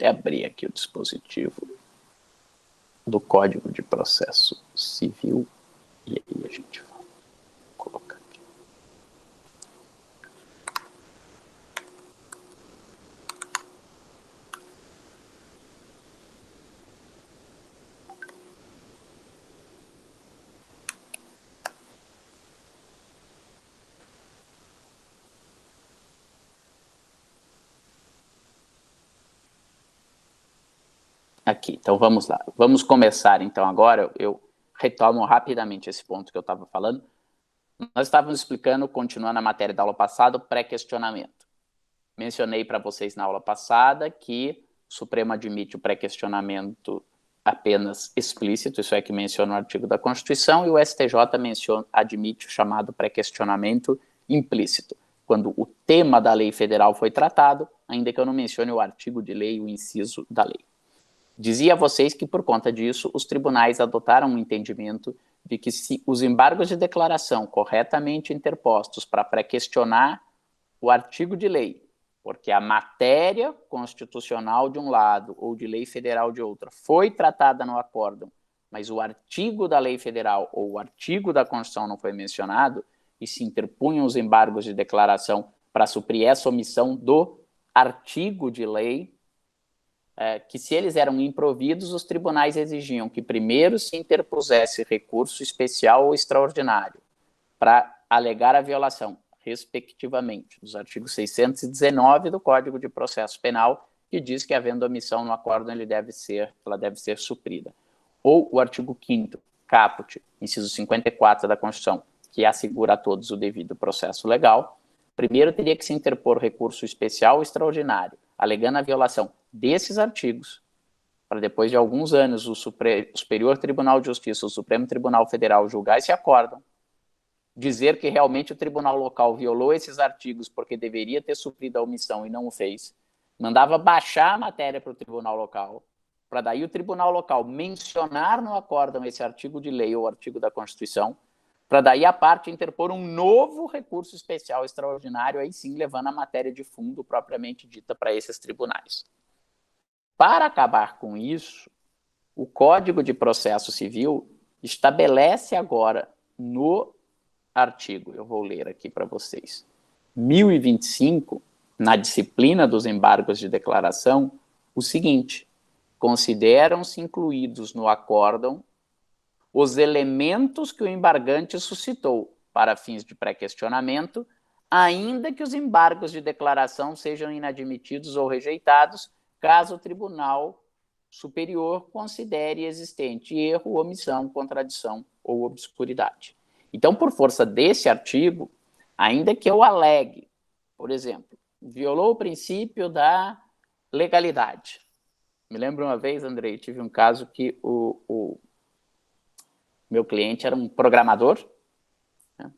até abrir aqui o dispositivo do Código de Processo Civil, e aí a gente vai colocar aqui. Aqui, então vamos lá. Vamos começar, então, agora. Eu retomo rapidamente esse ponto que eu estava falando. Nós estávamos explicando, continuando a matéria da aula passada, o pré-questionamento. Mencionei para vocês na aula passada que o Supremo admite o pré-questionamento apenas explícito, isso é que menciona o artigo da Constituição, e o STJ admite o chamado pré-questionamento implícito, quando o tema da lei federal foi tratado, ainda que eu não mencione o artigo de lei, o inciso da lei. Dizia a vocês que, por conta disso, os tribunais adotaram um entendimento de que se os embargos de declaração corretamente interpostos para pré-questionar o artigo de lei, porque a matéria constitucional de um lado ou de lei federal de outra foi tratada no acórdão, mas o artigo da lei federal ou o artigo da Constituição não foi mencionado, e se interpunham os embargos de declaração para suprir essa omissão do artigo de lei, que se eles eram improvidos, os tribunais exigiam que primeiro se interpusesse recurso especial ou extraordinário para alegar a violação, respectivamente, dos artigos 619 do Código de Processo Penal, que diz que, havendo omissão no acórdão, ela deve ser suprida. Ou o artigo 5º, caput, inciso 54 da Constituição, que assegura a todos o devido processo legal, primeiro teria que se interpor recurso especial ou extraordinário, alegando a violação desses artigos, para depois de alguns anos o Superior Tribunal de Justiça, o Supremo Tribunal Federal julgar esse acórdão, dizer que realmente o tribunal local violou esses artigos porque deveria ter suprido a omissão e não o fez, mandava baixar a matéria para o tribunal local, para daí o tribunal local mencionar no acórdão esse artigo de lei ou artigo da Constituição, para daí a parte interpor um novo recurso especial extraordinário, aí sim levando a matéria de fundo propriamente dita para esses tribunais. Para acabar com isso, o Código de Processo Civil estabelece agora no artigo, eu vou ler aqui para vocês, 1025, na disciplina dos embargos de declaração, o seguinte: consideram-se incluídos no acórdão os elementos que o embargante suscitou para fins de pré-questionamento, ainda que os embargos de declaração sejam inadmitidos ou rejeitados, caso o Tribunal Superior considere existente erro, omissão, contradição ou obscuridade. Então, por força desse artigo, ainda que eu alegue, por exemplo, violou o princípio da legalidade. Me lembro uma vez, Andrei, tive um caso que o meu cliente era um programador, né,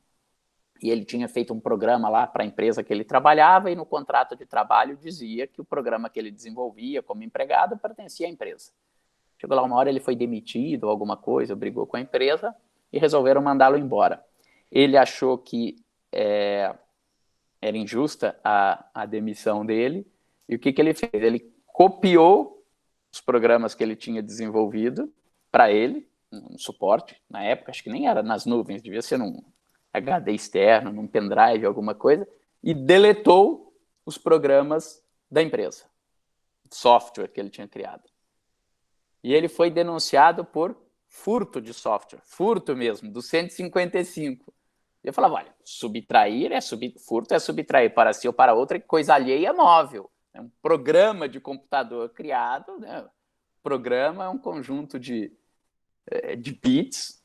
e ele tinha feito um programa lá para a empresa que ele trabalhava, e no contrato de trabalho dizia que o programa que ele desenvolvia como empregado pertencia à empresa. Chegou lá uma hora, ele foi demitido ou alguma coisa, brigou com a empresa e resolveram mandá-lo embora. Ele achou que era injusta a demissão dele, e o que ele fez? Ele copiou os programas que ele tinha desenvolvido para ele, um suporte, na época, acho que nem era nas nuvens, devia ser num HD externo, num pendrive, alguma coisa, e deletou os programas da empresa, software que ele tinha criado. E ele foi denunciado por furto de software, furto mesmo, do 155. Eu falava, olha, furto é subtrair para si ou para outra, coisa alheia móvel. É um programa de computador criado, né? Programa é um conjunto de bits,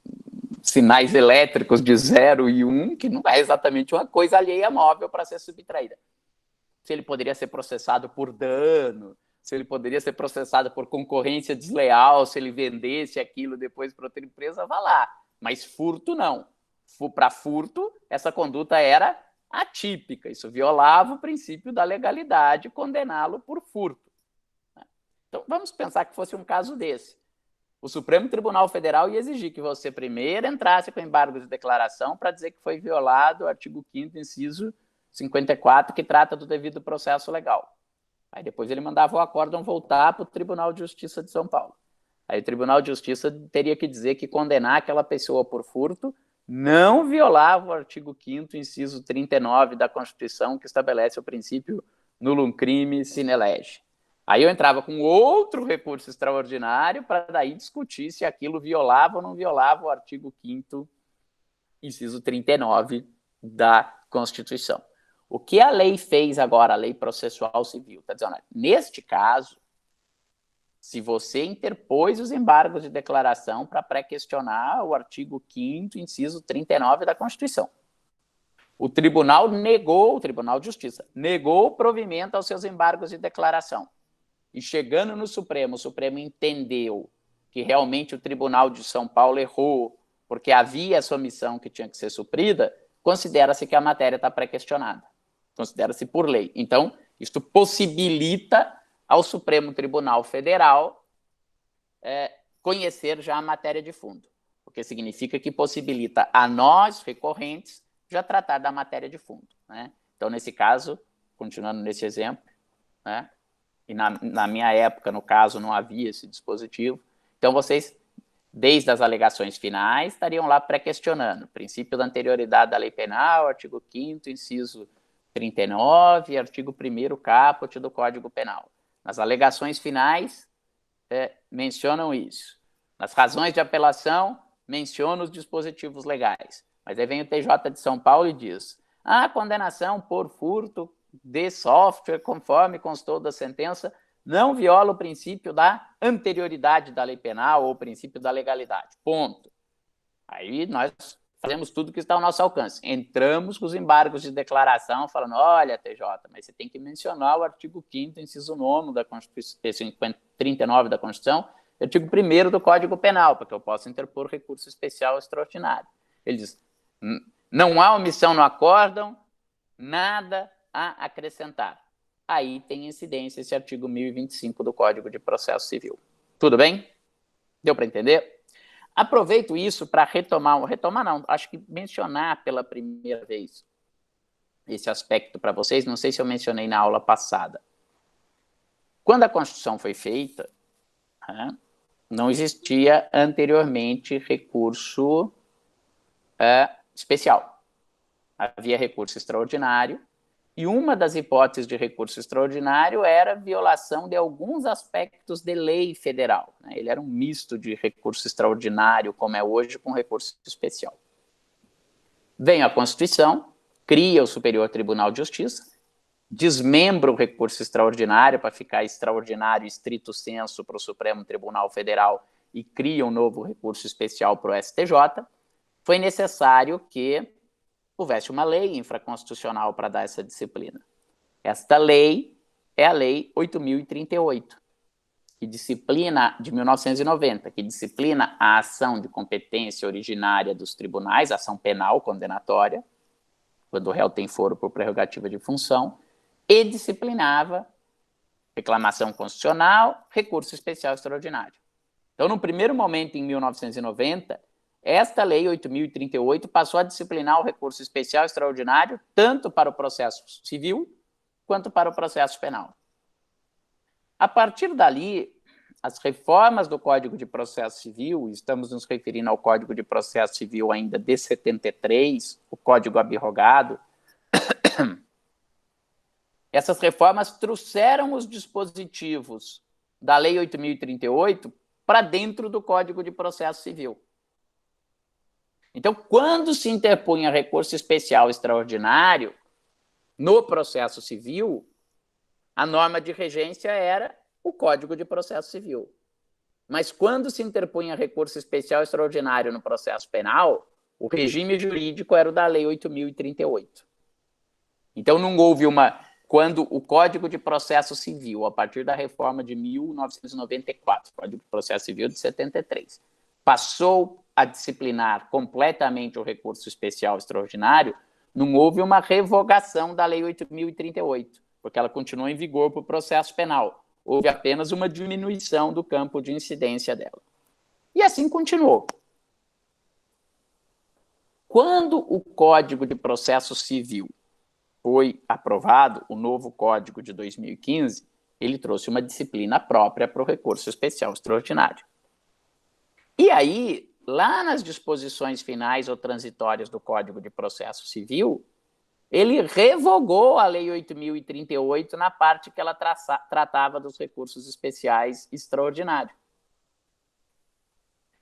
sinais elétricos de 0 e 1, que não é exatamente uma coisa alheia móvel para ser subtraída. Se ele poderia ser processado por dano, se ele poderia ser processado por concorrência desleal, se ele vendesse aquilo depois para outra empresa, vá lá. Mas furto, não. Para furto, essa conduta era atípica. Isso violava o princípio da legalidade, condená-lo por furto. Então, vamos pensar que fosse um caso desse. O Supremo Tribunal Federal ia exigir que você primeiro entrasse com embargo de declaração para dizer que foi violado o artigo 5º, inciso 54, que trata do devido processo legal. Aí depois ele mandava o acórdão voltar para o Tribunal de Justiça de São Paulo. Aí o Tribunal de Justiça teria que dizer que condenar aquela pessoa por furto não violava o artigo 5º, inciso 39 da Constituição, que estabelece o princípio nullum crime sine lege. Aí eu entrava com outro recurso extraordinário para daí discutir se aquilo violava ou não violava o artigo 5º, inciso 39 da Constituição. O que a lei fez agora, a lei processual civil, está dizendo, neste caso, se você interpôs os embargos de declaração para pré-questionar o artigo 5º, inciso 39 da Constituição. O Tribunal de Justiça negou o provimento aos seus embargos de declaração. E chegando no Supremo, o Supremo entendeu que realmente o Tribunal de São Paulo errou, porque havia essa omissão que tinha que ser suprida, considera-se que a matéria está pré-questionada. Considera-se por lei. Então, isto possibilita ao Supremo Tribunal Federal conhecer já a matéria de fundo, porque significa que possibilita a nós, recorrentes, já tratar da matéria de fundo. Né? Então, nesse caso, continuando nesse exemplo, né? E na minha época, no caso, não havia esse dispositivo, então vocês, desde as alegações finais, estariam lá pré-questionando o princípio da anterioridade da lei penal, artigo 5º, inciso 39, artigo 1º caput do Código Penal. Nas alegações finais, mencionam isso. Nas razões de apelação, mencionam os dispositivos legais. Mas aí vem o TJ de São Paulo e diz: a condenação por furto de software, conforme constou da sentença, não viola o princípio da anterioridade da lei penal ou o princípio da legalidade. Ponto. Aí nós fazemos tudo que está ao nosso alcance. Entramos com os embargos de declaração, falando, olha, TJ, mas você tem que mencionar o artigo 5º, inciso 9 da Constituição, 39 da Constituição, e o artigo 1º do Código Penal, para que eu possa interpor recurso especial extraordinário. Ele diz, não há omissão no acórdão, nada a acrescentar. Aí tem incidência esse artigo 1025 do Código de Processo Civil. Tudo bem? Deu para entender? Aproveito isso para acho que mencionar pela primeira vez esse aspecto para vocês, não sei se eu mencionei na aula passada. Quando a Constituição foi feita, não existia anteriormente recurso especial. Havia recurso extraordinário, e uma das hipóteses de recurso extraordinário era a violação de alguns aspectos de lei federal. Né? Ele era um misto de recurso extraordinário, como é hoje, com recurso especial. Vem a Constituição, cria o Superior Tribunal de Justiça, desmembra o recurso extraordinário para ficar extraordinário estrito sensu para o Supremo Tribunal Federal e cria um novo recurso especial para o STJ. Foi necessário que houvesse uma lei infraconstitucional para dar essa disciplina. Esta lei é a Lei 8.038, que disciplina, de 1990, que disciplina a ação de competência originária dos tribunais, ação penal condenatória, quando o réu tem foro por prerrogativa de função, e disciplinava reclamação constitucional, recurso especial extraordinário. Então, no primeiro momento, em 1990, esta Lei 8.038 passou a disciplinar o recurso especial extraordinário tanto para o processo civil quanto para o processo penal. A partir dali, as reformas do Código de Processo Civil, estamos nos referindo ao Código de Processo Civil ainda de 73, o Código abrogado, essas reformas trouxeram os dispositivos da Lei 8.038 para dentro do Código de Processo Civil. Então, quando se interpunha recurso especial extraordinário no processo civil, a norma de regência era o Código de Processo Civil. Mas quando se interpunha recurso especial extraordinário no processo penal, o regime jurídico era o da Lei 8.038. Então, não houve quando o Código de Processo Civil, a partir da reforma de 1994, Código de Processo Civil de 73, passou a disciplinar completamente o recurso especial extraordinário, não houve uma revogação da Lei 8.038, porque ela continua em vigor para o processo penal. Houve apenas uma diminuição do campo de incidência dela. E assim continuou. Quando o Código de Processo Civil foi aprovado, o novo Código de 2015, ele trouxe uma disciplina própria para o recurso especial extraordinário. E aí, lá nas disposições finais ou transitórias do Código de Processo Civil, ele revogou a Lei 8.038 na parte que ela tratava dos recursos especiais extraordinários.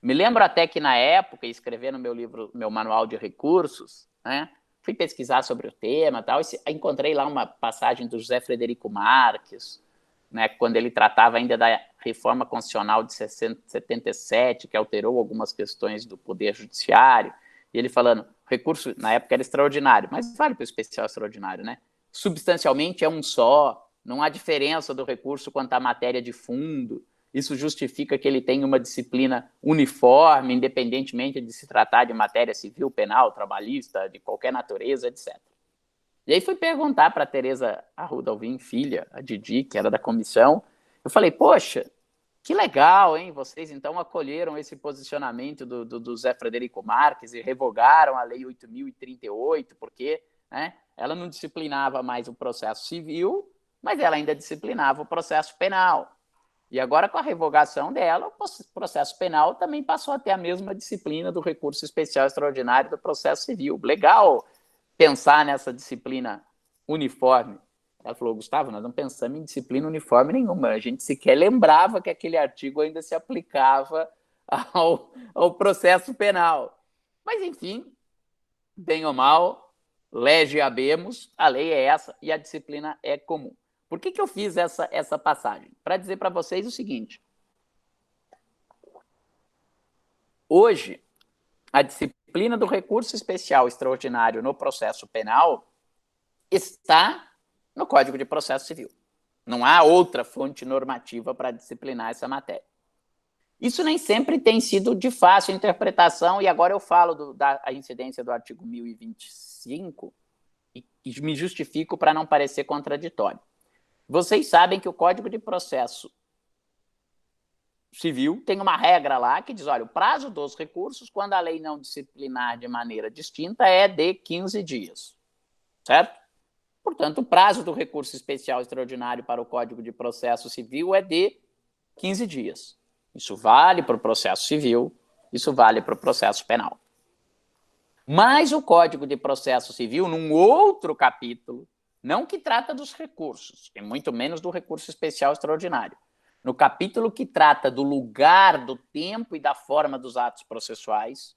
Me lembro até que, na época, escrevendo no meu livro, meu manual de recursos, né, fui pesquisar sobre o tema, tal, e encontrei lá uma passagem do José Frederico Marques, né, quando ele tratava ainda da reforma constitucional de 77, que alterou algumas questões do Poder Judiciário, e ele falando, recurso, na época era extraordinário, mas vale para o especial extraordinário, né? Substancialmente é um só, não há diferença do recurso quanto à matéria de fundo, isso justifica que ele tenha uma disciplina uniforme, independentemente de se tratar de matéria civil, penal, trabalhista, de qualquer natureza, etc. E aí fui perguntar para a Tereza Arruda Alvim, filha, a Didi, que era da comissão, eu falei, poxa, que legal, hein? Vocês então acolheram esse posicionamento do Zé Frederico Marques e revogaram a Lei 8.038, porque, né, ela não disciplinava mais o processo civil, mas ela ainda disciplinava o processo penal. E agora, com a revogação dela, o processo penal também passou a ter a mesma disciplina do recurso especial extraordinário do processo civil. Legal pensar nessa disciplina uniforme. Ela falou, Gustavo, nós não pensamos em disciplina uniforme nenhuma, a gente sequer lembrava que aquele artigo ainda se aplicava ao processo penal. Mas, enfim, bem ou mal, lege habemus, a lei é essa e a disciplina é comum. Por que eu fiz essa passagem? Para dizer para vocês o seguinte. Hoje, a disciplina do recurso especial extraordinário no processo penal está no Código de Processo Civil. Não há outra fonte normativa para disciplinar essa matéria. Isso nem sempre tem sido de fácil interpretação, e agora eu falo da incidência do artigo 1025 e me justifico para não parecer contraditório. Vocês sabem que o Código de Processo Civil tem uma regra lá que diz, olha, o prazo dos recursos, quando a lei não disciplinar de maneira distinta, é de 15 dias, certo? Portanto, o prazo do recurso especial extraordinário para o Código de Processo Civil é de 15 dias. Isso vale para o processo civil, isso vale para o processo penal. Mas o Código de Processo Civil, num outro capítulo, não que trata dos recursos, e muito menos do recurso especial extraordinário, no capítulo que trata do lugar, do tempo e da forma dos atos processuais,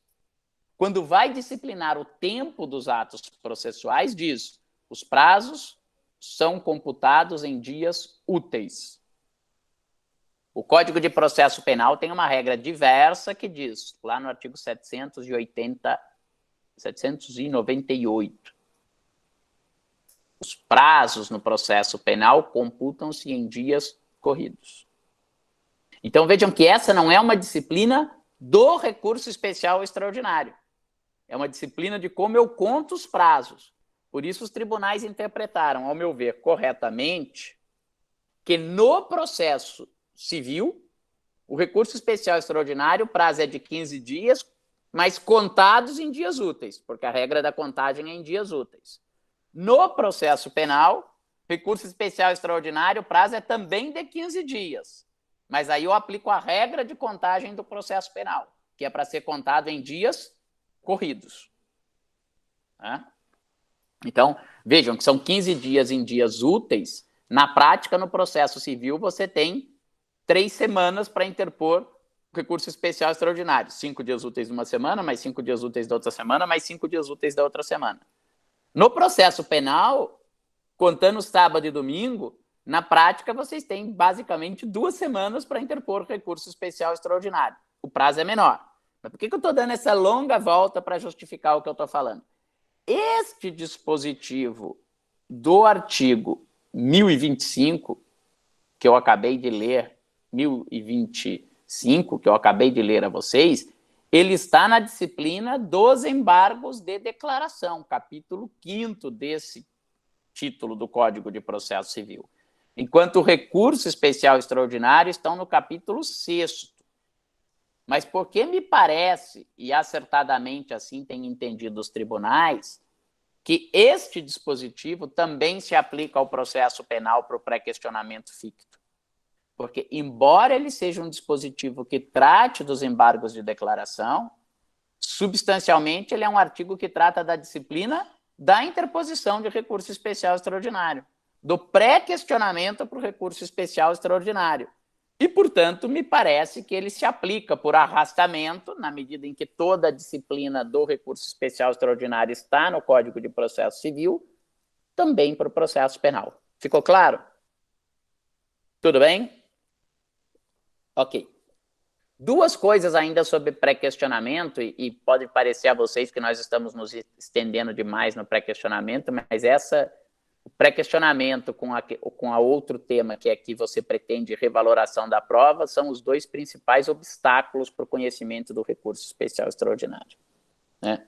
quando vai disciplinar o tempo dos atos processuais, diz, os prazos são computados em dias úteis. O Código de Processo Penal tem uma regra diversa que diz, lá no artigo 798, os prazos no processo penal computam-se em dias corridos. Então, vejam que essa não é uma disciplina do recurso especial extraordinário. É uma disciplina de como eu conto os prazos. Por isso, os tribunais interpretaram, ao meu ver, corretamente, que no processo civil, o recurso especial extraordinário, o prazo é de 15 dias, mas contados em dias úteis, porque a regra da contagem é em dias úteis. No processo penal, recurso especial extraordinário, o prazo é também de 15 dias. Mas aí eu aplico a regra de contagem do processo penal, que é para ser contado em dias corridos. Então, vejam que são 15 dias em dias úteis. Na prática, no processo civil, você tem 3 semanas para interpor recurso especial extraordinário. 5 dias úteis de uma semana, mais 5 dias úteis da outra semana, mais 5 dias úteis da outra semana. No processo penal, contando sábado e domingo, na prática, vocês têm basicamente 2 semanas para interpor recurso especial extraordinário. O prazo é menor. Mas por que eu estou dando essa longa volta para justificar o que eu estou falando? Este dispositivo do artigo 1025, que eu acabei de ler, 1025, que eu acabei de ler a vocês, ele está na disciplina dos embargos de declaração, capítulo 5º desse título do Código de Processo Civil. Enquanto o recurso especial extraordinário estão no capítulo 6º. Mas porque me parece, e acertadamente assim têm entendido os tribunais, que este dispositivo também se aplica ao processo penal para o pré-questionamento ficto. Porque, embora ele seja um dispositivo que trate dos embargos de declaração, substancialmente ele é um artigo que trata da disciplina da interposição de recurso especial extraordinário, do pré-questionamento para o recurso especial extraordinário. E, portanto, me parece que ele se aplica por arrastamento, na medida em que toda a disciplina do recurso especial extraordinário está no Código de Processo Civil, também para o processo penal. Ficou claro? Tudo bem? Ok. Duas coisas ainda sobre pré-questionamento, e pode parecer a vocês que nós estamos nos estendendo demais no pré-questionamento, mas o pré-questionamento com a outro tema, que é que você pretende revaloração da prova, são os dois principais obstáculos para o conhecimento do recurso especial extraordinário. Né?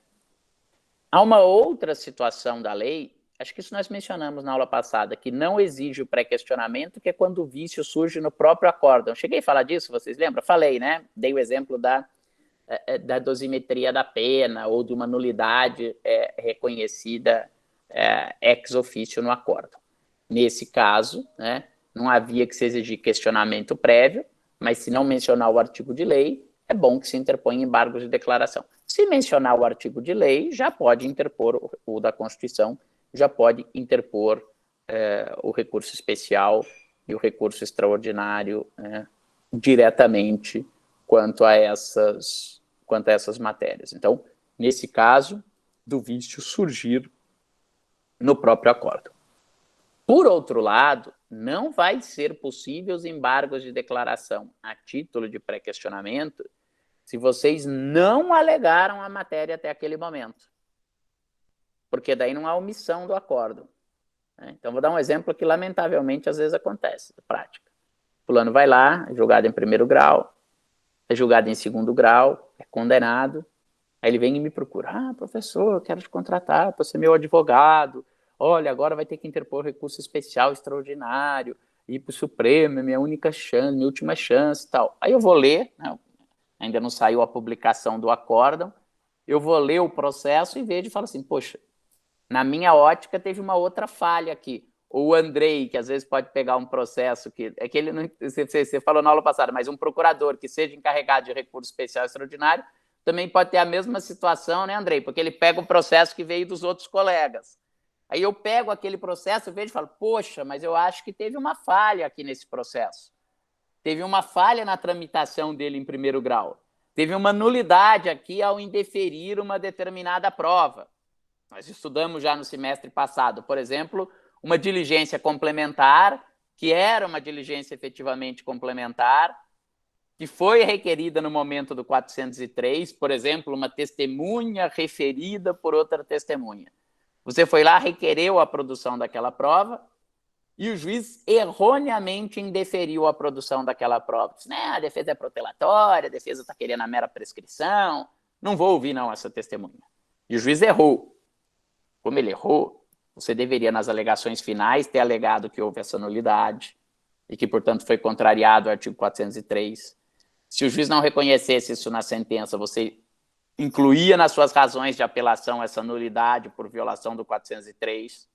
Há uma outra situação da lei, acho que isso nós mencionamos na aula passada, que não exige o pré-questionamento, que é quando o vício surge no próprio acórdão. Cheguei a falar disso, vocês lembram? Falei, né? Dei o exemplo da dosimetria da pena ou de uma nulidade reconhecida ex officio no acórdão. Nesse caso, né, não havia que se exigir questionamento prévio, mas se não mencionar o artigo de lei, é bom que se interponha embargos de declaração. Se mencionar o artigo de lei, já pode interpor, o da Constituição, já pode interpor o recurso especial e o recurso extraordinário diretamente quanto a essas matérias. Então, nesse caso, do vício surgir no próprio acordo. Por outro lado, não vai ser possível os embargos de declaração a título de pré-questionamento se vocês não alegaram a matéria até aquele momento. Porque daí não há omissão do acordo. Então, vou dar um exemplo que, lamentavelmente, às vezes acontece na prática. Fulano vai lá, é julgado em primeiro grau, é julgado em segundo grau, é condenado, aí ele vem e me procura. Ah, professor, eu quero te contratar para ser meu advogado. Olha, agora vai ter que interpor recurso especial extraordinário, ir para o Supremo, é minha única chance, minha última chance e tal. Aí eu vou ler, né, ainda não saiu a publicação do acórdão, eu vou ler o processo e vejo e falo assim, poxa, na minha ótica teve uma outra falha aqui. Ou o Andrei, que às vezes pode pegar um processo que... É que ele não, você falou na aula passada, mas um procurador que seja encarregado de recurso especial extraordinário também pode ter a mesma situação, né, Andrei? Porque ele pega o processo que veio dos outros colegas. Aí eu pego aquele processo, vejo e falo, poxa, mas eu acho que teve uma falha aqui nesse processo. Teve uma falha na tramitação dele em primeiro grau. Teve uma nulidade aqui ao indeferir uma determinada prova. Nós estudamos já no semestre passado, por exemplo, uma diligência complementar, que era uma diligência efetivamente complementar, que foi requerida no momento do 403, por exemplo, uma testemunha referida por outra testemunha. Você foi lá, requereu a produção daquela prova, e o juiz erroneamente indeferiu a produção daquela prova. Disse, a defesa é protelatória, a defesa está querendo a mera prescrição, não vou ouvir não essa testemunha. E o juiz errou. Como ele errou, você deveria, nas alegações finais, ter alegado que houve essa nulidade e que, portanto, foi contrariado o artigo 403. Se o juiz não reconhecesse isso na sentença, você incluía nas suas razões de apelação essa nulidade por violação do 403.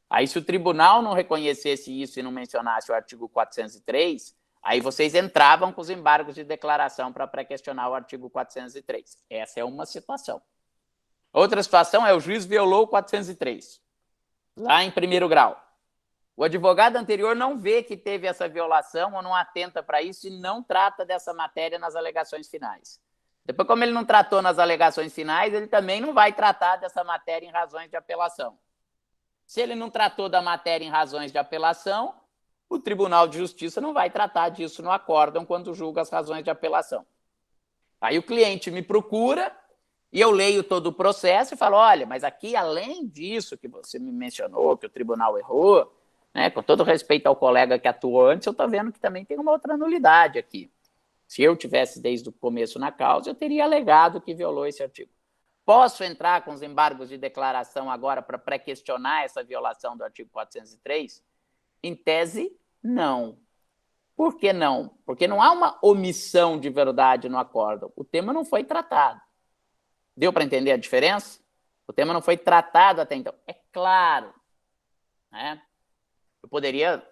Aí, se o tribunal não reconhecesse isso e não mencionasse o artigo 403, aí vocês entravam com os embargos de declaração para pré-questionar o artigo 403. Essa é uma situação. Outra situação é o juiz violou o 403, lá em primeiro grau. O advogado anterior não vê que teve essa violação ou não atenta para isso e não trata dessa matéria nas alegações finais. Depois, como ele não tratou nas alegações finais, ele também não vai tratar dessa matéria em razões de apelação. Se ele não tratou da matéria em razões de apelação, o Tribunal de Justiça não vai tratar disso no acórdão quando julga as razões de apelação. Aí o cliente me procura e eu leio todo o processo e falo, olha, mas aqui, além disso que você me mencionou, que o tribunal errou, né, com todo respeito ao colega que atuou antes, eu estou vendo que também tem uma outra nulidade aqui. Se eu tivesse desde o começo na causa, eu teria alegado que violou esse artigo. Posso entrar com os embargos de declaração agora para pré-questionar essa violação do artigo 403? Em tese, não. Por que não? Porque não há uma omissão de verdade no acórdão. O tema não foi tratado. Deu para entender a diferença? O tema não foi tratado até então. É claro, né? Eu poderia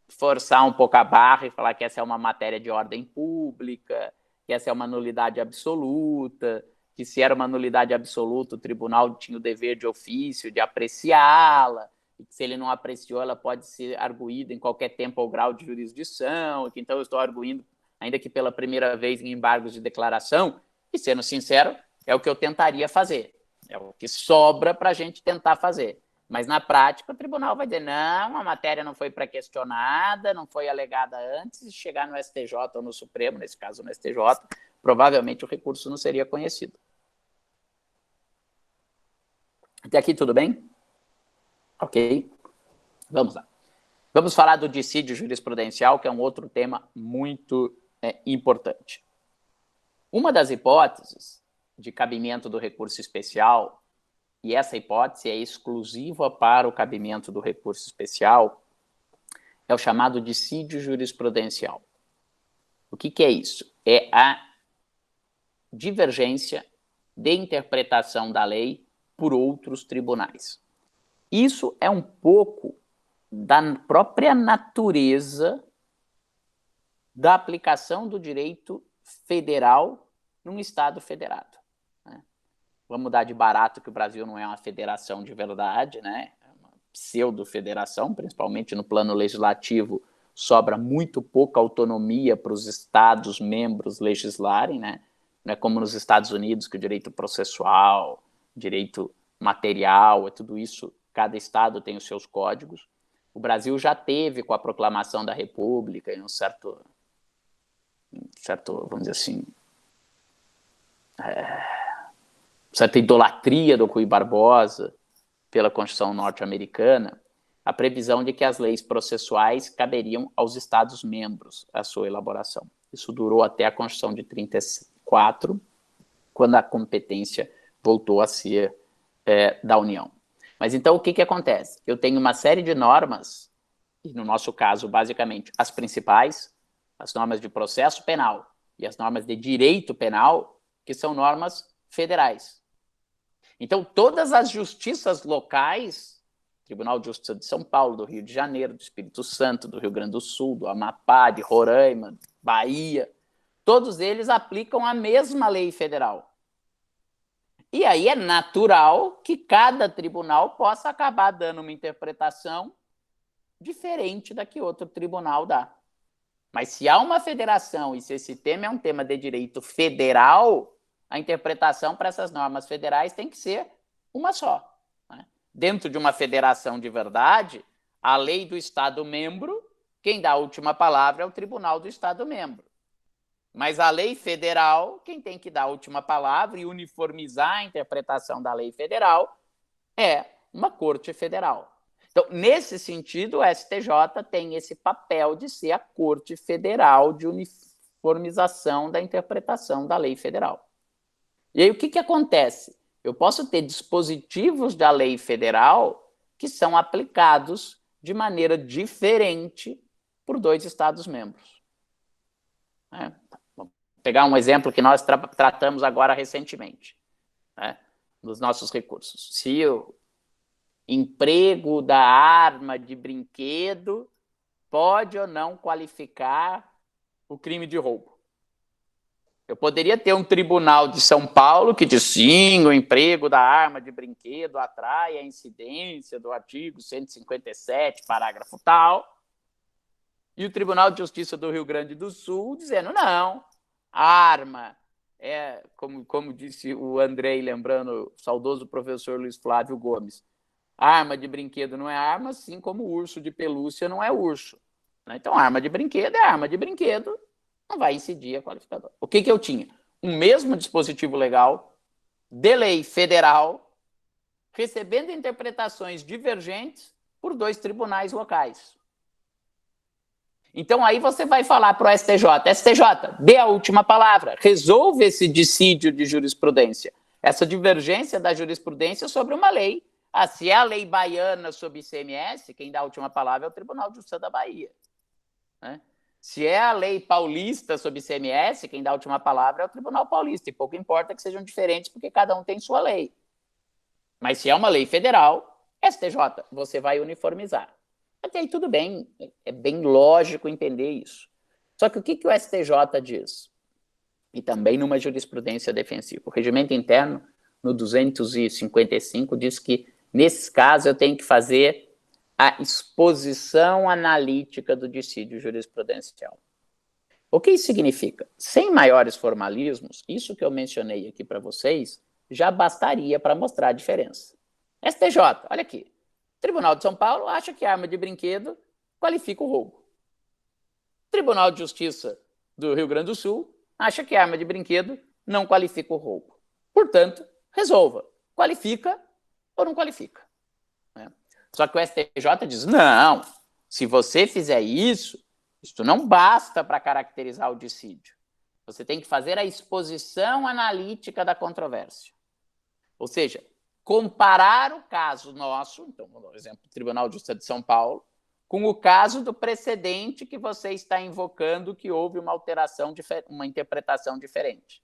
forçar um pouco a barra e falar que essa é uma matéria de ordem pública, que essa é uma nulidade absoluta, que se era uma nulidade absoluta, o tribunal tinha o dever de ofício de apreciá-la, e que se ele não apreciou, ela pode ser arguída em qualquer tempo ou grau de jurisdição, e que então eu estou arguindo, ainda que pela primeira vez, em embargos de declaração, e sendo sincero, é o que eu tentaria fazer, é o que sobra para a gente tentar fazer. Mas, na prática, o tribunal vai dizer, não, a matéria não foi pré-questionada, não foi alegada antes, e chegar no STJ ou no Supremo, nesse caso no STJ, provavelmente o recurso não seria conhecido. Até aqui tudo bem? Ok. Vamos lá. Vamos falar do dissídio jurisprudencial, que é um outro tema muito importante. Uma das hipóteses de cabimento do recurso especial, e essa hipótese é exclusiva para o cabimento do recurso especial, é o chamado dissídio jurisprudencial. O que é isso? É a divergência de interpretação da lei por outros tribunais. Isso é um pouco da própria natureza da aplicação do direito federal num Estado federado. Vamos dar de barato que o Brasil não é uma federação de verdade, né? É uma pseudo-federação, principalmente no plano legislativo, sobra muito pouca autonomia para os Estados membros legislarem, né? Não é como nos Estados Unidos, que o direito processual, direito material, é tudo isso, cada Estado tem os seus códigos. O Brasil já teve, com a proclamação da República, em um certo vamos dizer assim, certa idolatria do Rui Barbosa pela Constituição norte-americana, a previsão de que as leis processuais caberiam aos Estados-membros a sua elaboração. Isso durou até a Constituição de 34, quando a competência voltou a ser da União. Mas então o que acontece? Eu tenho uma série de normas, e no nosso caso, basicamente, as principais, as normas de processo penal e as normas de direito penal, que são normas federais. Então, todas as justiças locais, Tribunal de Justiça de São Paulo, do Rio de Janeiro, do Espírito Santo, do Rio Grande do Sul, do Amapá, de Roraima, Bahia, todos eles aplicam a mesma lei federal. E aí é natural que cada tribunal possa acabar dando uma interpretação diferente da que outro tribunal dá. Mas se há uma federação e se esse tema é um tema de direito federal, a interpretação para essas normas federais tem que ser uma só. Né? Dentro de uma federação de verdade, a lei do Estado-membro, quem dá a última palavra é o Tribunal do Estado-membro. Mas a lei federal, quem tem que dar a última palavra e uniformizar a interpretação da lei federal é uma Corte Federal. Então, nesse sentido, o STJ tem esse papel de ser a Corte Federal de uniformização da interpretação da lei federal. E aí, o que acontece? Eu posso ter dispositivos da lei federal que são aplicados de maneira diferente por dois Estados-membros. Vamos pegar um exemplo que nós tratamos agora recentemente, nos nossos recursos. Se o emprego da arma de brinquedo pode ou não qualificar o crime de roubo. Eu poderia ter um tribunal de São Paulo que diz sim, o emprego da arma de brinquedo atrai a incidência do artigo 157, parágrafo tal, e o Tribunal de Justiça do Rio Grande do Sul dizendo não, a arma é, como disse o Andrei, lembrando o saudoso professor Luiz Flávio Gomes, arma de brinquedo não é arma, assim como urso de pelúcia não é urso. Então, arma de brinquedo é arma de brinquedo, não vai incidir a qualificadora. O que eu tinha? Um mesmo dispositivo legal, de lei federal, recebendo interpretações divergentes por dois tribunais locais. Então, aí você vai falar para o STJ, STJ, dê a última palavra, resolve esse dissídio de jurisprudência, essa divergência da jurisprudência sobre uma lei. Se é a lei baiana sobre ICMS, quem dá a última palavra é o Tribunal de Justiça da Bahia. Se é a lei paulista sobre ICMS, quem dá a última palavra é o Tribunal Paulista, e pouco importa que sejam diferentes, porque cada um tem sua lei. Mas se é uma lei federal, STJ, você vai uniformizar. Até aí tudo bem, é bem lógico entender isso. Só que o que o STJ diz? E também numa jurisprudência defensiva. O regimento interno, no 255, diz que, nesses casos, eu tenho que fazer a exposição analítica do dissídio jurisprudencial. O que isso significa? Sem maiores formalismos, isso que eu mencionei aqui para vocês já bastaria para mostrar a diferença. STJ, olha aqui. O Tribunal de São Paulo acha que arma de brinquedo qualifica o roubo. O Tribunal de Justiça do Rio Grande do Sul acha que arma de brinquedo não qualifica o roubo. Portanto, resolva. Qualifica ou não qualifica? Só que o STJ diz, não, se você fizer isso não basta para caracterizar o dissídio. Você tem que fazer a exposição analítica da controvérsia. Ou seja, comparar o caso nosso, então, por exemplo, o Tribunal de Justiça de São Paulo, com o caso do precedente que você está invocando que houve uma alteração, uma interpretação diferente.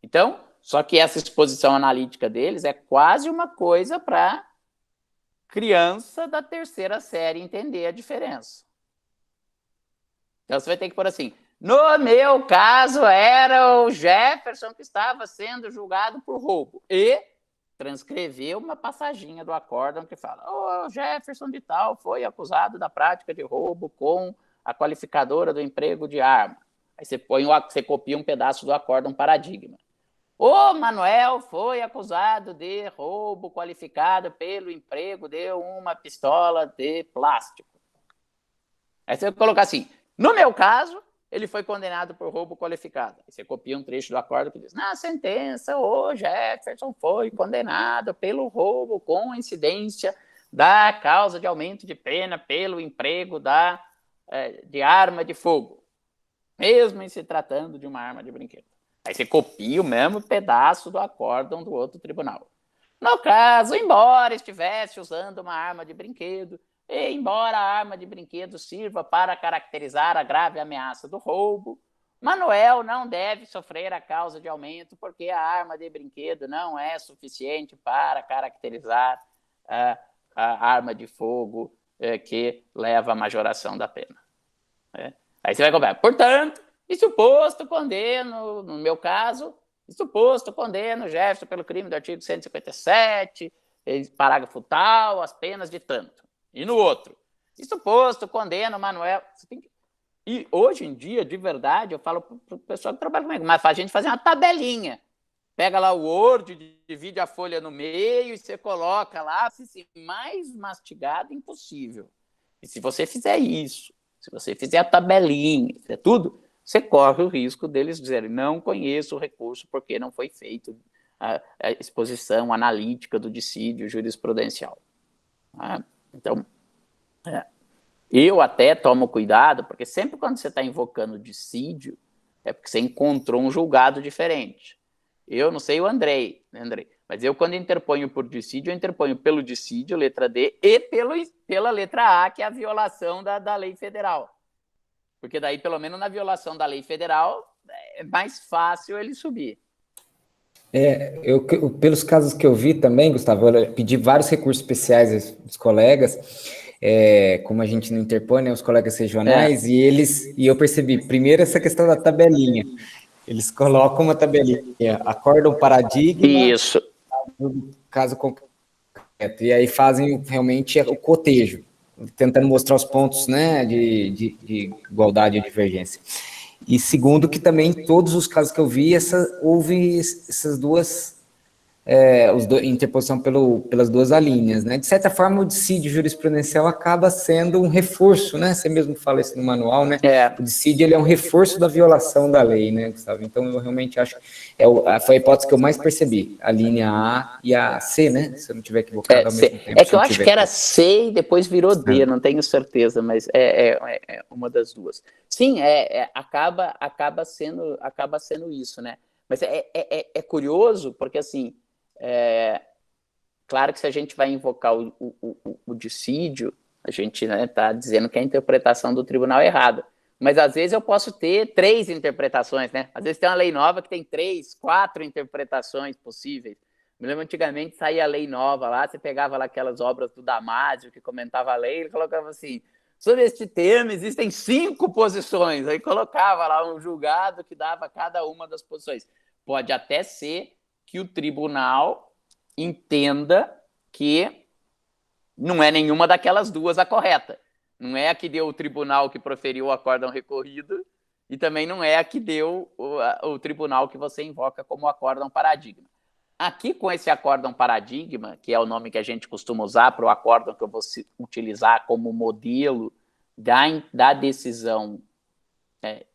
Então, só que essa exposição analítica deles é quase uma coisa para criança da terceira série entender a diferença. Então, você vai ter que pôr assim, no meu caso era o Jefferson que estava sendo julgado por roubo e transcrever uma passaginha do acórdão que fala, o Jefferson de tal foi acusado da prática de roubo com a qualificadora do emprego de arma. Aí você copia um pedaço do acórdão paradigma. O Manuel foi acusado de roubo qualificado pelo emprego de uma pistola de plástico. Aí você vai colocar assim, no meu caso, ele foi condenado por roubo qualificado. Aí você copia um trecho do acórdão que diz, na sentença, o Jefferson foi condenado pelo roubo com incidência da causa de aumento de pena pelo emprego de arma de fogo, mesmo em se tratando de uma arma de brinquedo. Aí você copia o mesmo pedaço do acórdão do outro tribunal. No caso, embora estivesse usando uma arma de brinquedo, e embora a arma de brinquedo sirva para caracterizar a grave ameaça do roubo, Manuel não deve sofrer a causa de aumento porque a arma de brinquedo não é suficiente para caracterizar a arma de fogo que leva à majoração da pena. Aí você vai cobrar. Portanto, suposto condeno, no meu caso, suposto condeno Jefferson pelo crime do artigo 157, parágrafo tal, as penas de tanto. E no outro, suposto condeno Manuel. E hoje em dia, de verdade, eu falo para o pessoal que trabalha comigo, mas faz a gente fazer uma tabelinha. Pega lá o Word, divide a folha no meio e você coloca lá, assim, mais mastigado impossível. E se você fizer isso, se você fizer a tabelinha, fizer tudo, você corre o risco deles dizerem, não conheço o recurso porque não foi feito a exposição analítica do dissídio jurisprudencial. Então, eu até tomo cuidado, porque sempre quando você está invocando dissídio, é porque você encontrou um julgado diferente. Eu não sei o Andrei, né, Andrei? Mas eu, quando interponho por dissídio, eu interponho pelo dissídio, letra D, e pela letra A, que é a violação da lei federal. Porque daí, pelo menos na violação da lei federal, é mais fácil ele subir. Pelos casos que eu vi também, Gustavo, eu pedi vários recursos especiais dos colegas, como a gente não interpõe, né, os colegas regionais, e eu percebi, primeiro, essa questão da tabelinha. Eles colocam uma tabelinha, acordam o paradigma, isso, no caso concreto, e aí fazem realmente o cotejo, tentando mostrar os pontos, né, de igualdade e divergência. E segundo, que também em todos os casos que eu vi, houve essas duas, interposição pelas duas alíneas, né? De certa forma, o dissídio jurisprudencial acaba sendo um reforço, né? Você mesmo fala isso no manual, né? O dissídio, ele é um reforço da violação da lei, né, Gustavo? Então, eu realmente acho foi a hipótese que eu mais percebi, a linha A e a C, né? Se eu não tiver equivocado ao mesmo tempo. É que eu acho que era C e depois virou D, não tenho certeza, mas é uma das duas. Sim, acaba sendo isso, né? Mas é curioso, porque assim, claro que se a gente vai invocar o dissídio, a gente está dizendo que a interpretação do tribunal é errada. Mas às vezes eu posso ter 3 interpretações, né? Às vezes tem uma lei nova que tem 3, 4 interpretações possíveis. Me lembro antigamente saía lei nova lá, você pegava lá aquelas obras do Damásio que comentava a lei, ele colocava assim, sobre este tema existem 5 posições, aí colocava lá um julgado que dava cada uma das posições. Pode até ser que o tribunal entenda que não é nenhuma daquelas duas a correta. Não é a que deu o tribunal que proferiu o acórdão recorrido e também não é a que deu o tribunal que você invoca como acórdão paradigma. Aqui, com esse acórdão paradigma, que é o nome que a gente costuma usar para o acórdão que eu vou utilizar como modelo da decisão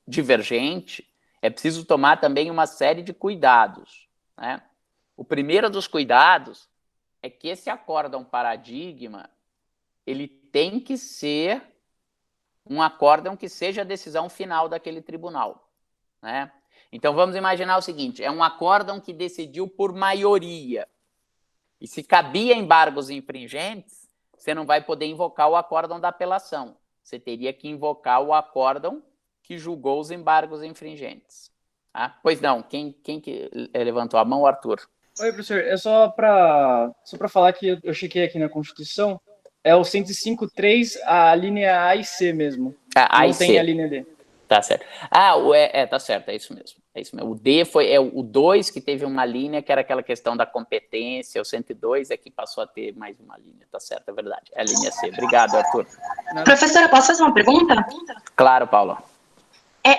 divergente, é preciso tomar também uma série de cuidados, né? O primeiro dos cuidados é que esse acórdão paradigma ele tem que ser um acórdão que seja a decisão final daquele tribunal, né? Então, vamos imaginar o seguinte, é um acórdão que decidiu por maioria. E se cabia embargos infringentes, você não vai poder invocar o acórdão da apelação. Você teria que invocar o acórdão que julgou os embargos infringentes. Ah, pois não, quem que levantou a mão? Arthur. Oi, professor. É só para falar que eu chequei aqui na Constituição, é o 105.3, a linha A e C mesmo. A não tem a linha D. Tá certo. Tá certo, é isso mesmo. É isso mesmo. O D foi o 2 que teve uma linha, que era aquela questão da competência, o 102 é que passou a ter mais uma linha, tá certo, é verdade. É a linha C. Obrigado, Arthur. Professora, posso fazer uma pergunta? Claro, Paulo.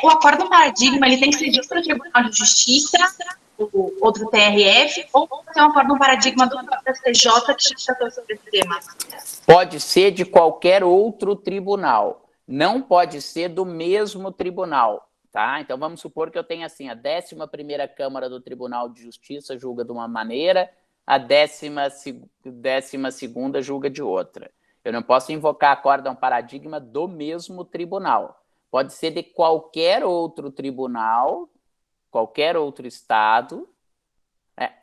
O acórdão paradigma, ele tem que ser dito pelo Tribunal de Justiça, o outro TRF, ou tem um acórdão paradigma do STJ que tratou sobre esse tema? Pode ser de qualquer outro tribunal. Não pode ser do mesmo tribunal, tá? Então, vamos supor que eu tenha assim, a 11ª Câmara do Tribunal de Justiça julga de uma maneira, a 12ª julga de outra. Eu não posso invocar acórdão paradigma do mesmo tribunal. Pode ser de qualquer outro tribunal, qualquer outro estado.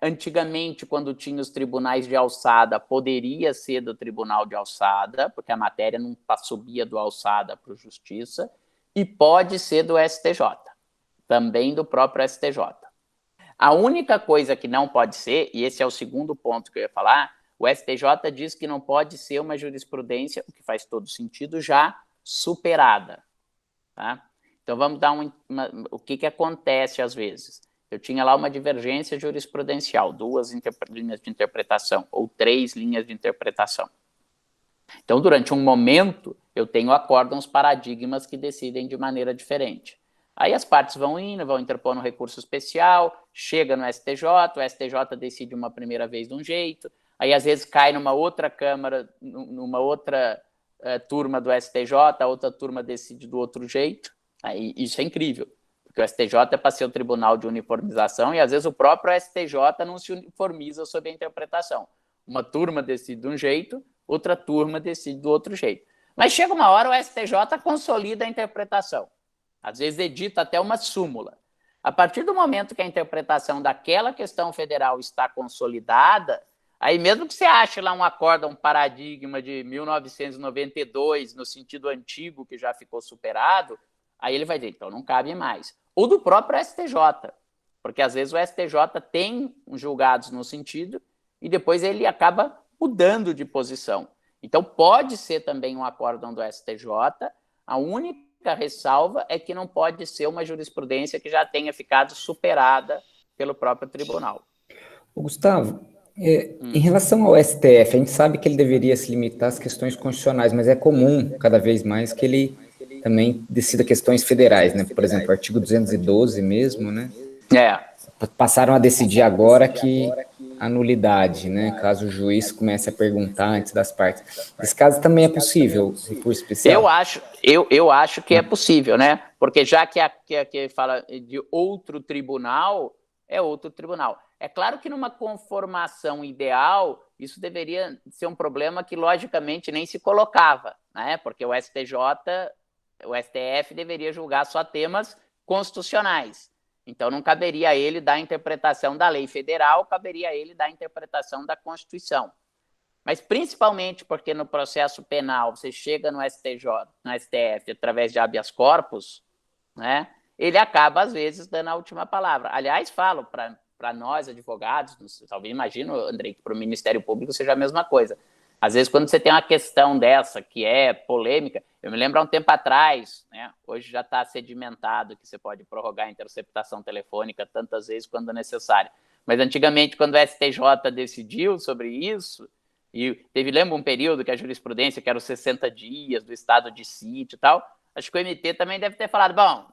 Antigamente, quando tinha os tribunais de alçada, poderia ser do tribunal de alçada, porque a matéria não subia do alçada para o justiça, e pode ser do STJ, também do próprio STJ. A única coisa que não pode ser, e esse é o segundo ponto que eu ia falar, o STJ diz que não pode ser uma jurisprudência, o que faz todo sentido, já superada. Tá? Então, vamos dar o que acontece às vezes. Eu tinha lá uma divergência jurisprudencial, 2 linhas de interpretação, ou 3 linhas de interpretação. Então, durante um momento, eu tenho acórdãos paradigmas que decidem de maneira diferente. Aí as partes vão interpor no recurso especial, chega no STJ, o STJ decide uma primeira vez de um jeito, aí às vezes cai numa outra Câmara, numa outra turma do STJ, a outra turma decide do outro jeito. Aí, isso é incrível. Porque o STJ é para ser o tribunal de uniformização e, às vezes, o próprio STJ não se uniformiza sobre a interpretação. Uma turma decide de um jeito, outra turma decide do outro jeito. Mas chega uma hora, o STJ consolida a interpretação. Às vezes, edita até uma súmula. A partir do momento que a interpretação daquela questão federal está consolidada, aí mesmo que você ache lá um acórdão paradigma de 1992, no sentido antigo, que já ficou superado, aí ele vai dizer, então não cabe mais. Ou do próprio STJ, porque às vezes o STJ tem julgados no sentido e depois ele acaba mudando de posição. Então pode ser também um acórdão do STJ, a única ressalva é que não pode ser uma jurisprudência que já tenha ficado superada pelo próprio tribunal. Gustavo, em relação ao STF, a gente sabe que ele deveria se limitar às questões constitucionais, mas é comum, cada vez mais, que ele também decida questões federais, né? Por exemplo, o artigo 212 mesmo, né? Passaram a decidir agora que a nulidade, né? Caso o juiz comece a perguntar antes das partes. Nesse caso também é possível, recurso especial? Eu acho que é possível, né? Porque já que fala de outro tribunal, é outro tribunal. É claro que numa conformação ideal, isso deveria ser um problema que, logicamente, nem se colocava, né? Porque o STF deveria julgar só temas constitucionais. Então, não caberia a ele dar a interpretação da lei federal, caberia a ele dar a interpretação da Constituição. Mas, principalmente porque no processo penal você chega no STF, através de habeas corpus, né? Ele acaba, às vezes, dando a última palavra. Aliás, falo, para para nós, advogados, talvez imagino, Andrei, que para o Ministério Público seja a mesma coisa. Às vezes, quando você tem uma questão dessa, que é polêmica, eu me lembro há um tempo atrás, né, hoje já está sedimentado que você pode prorrogar a interceptação telefônica tantas vezes quando necessário. Mas antigamente, quando o STJ decidiu sobre isso, e lembra um período que a jurisprudência, que era os 60 dias do estado de sítio e tal, acho que o MT também deve ter falado, bom,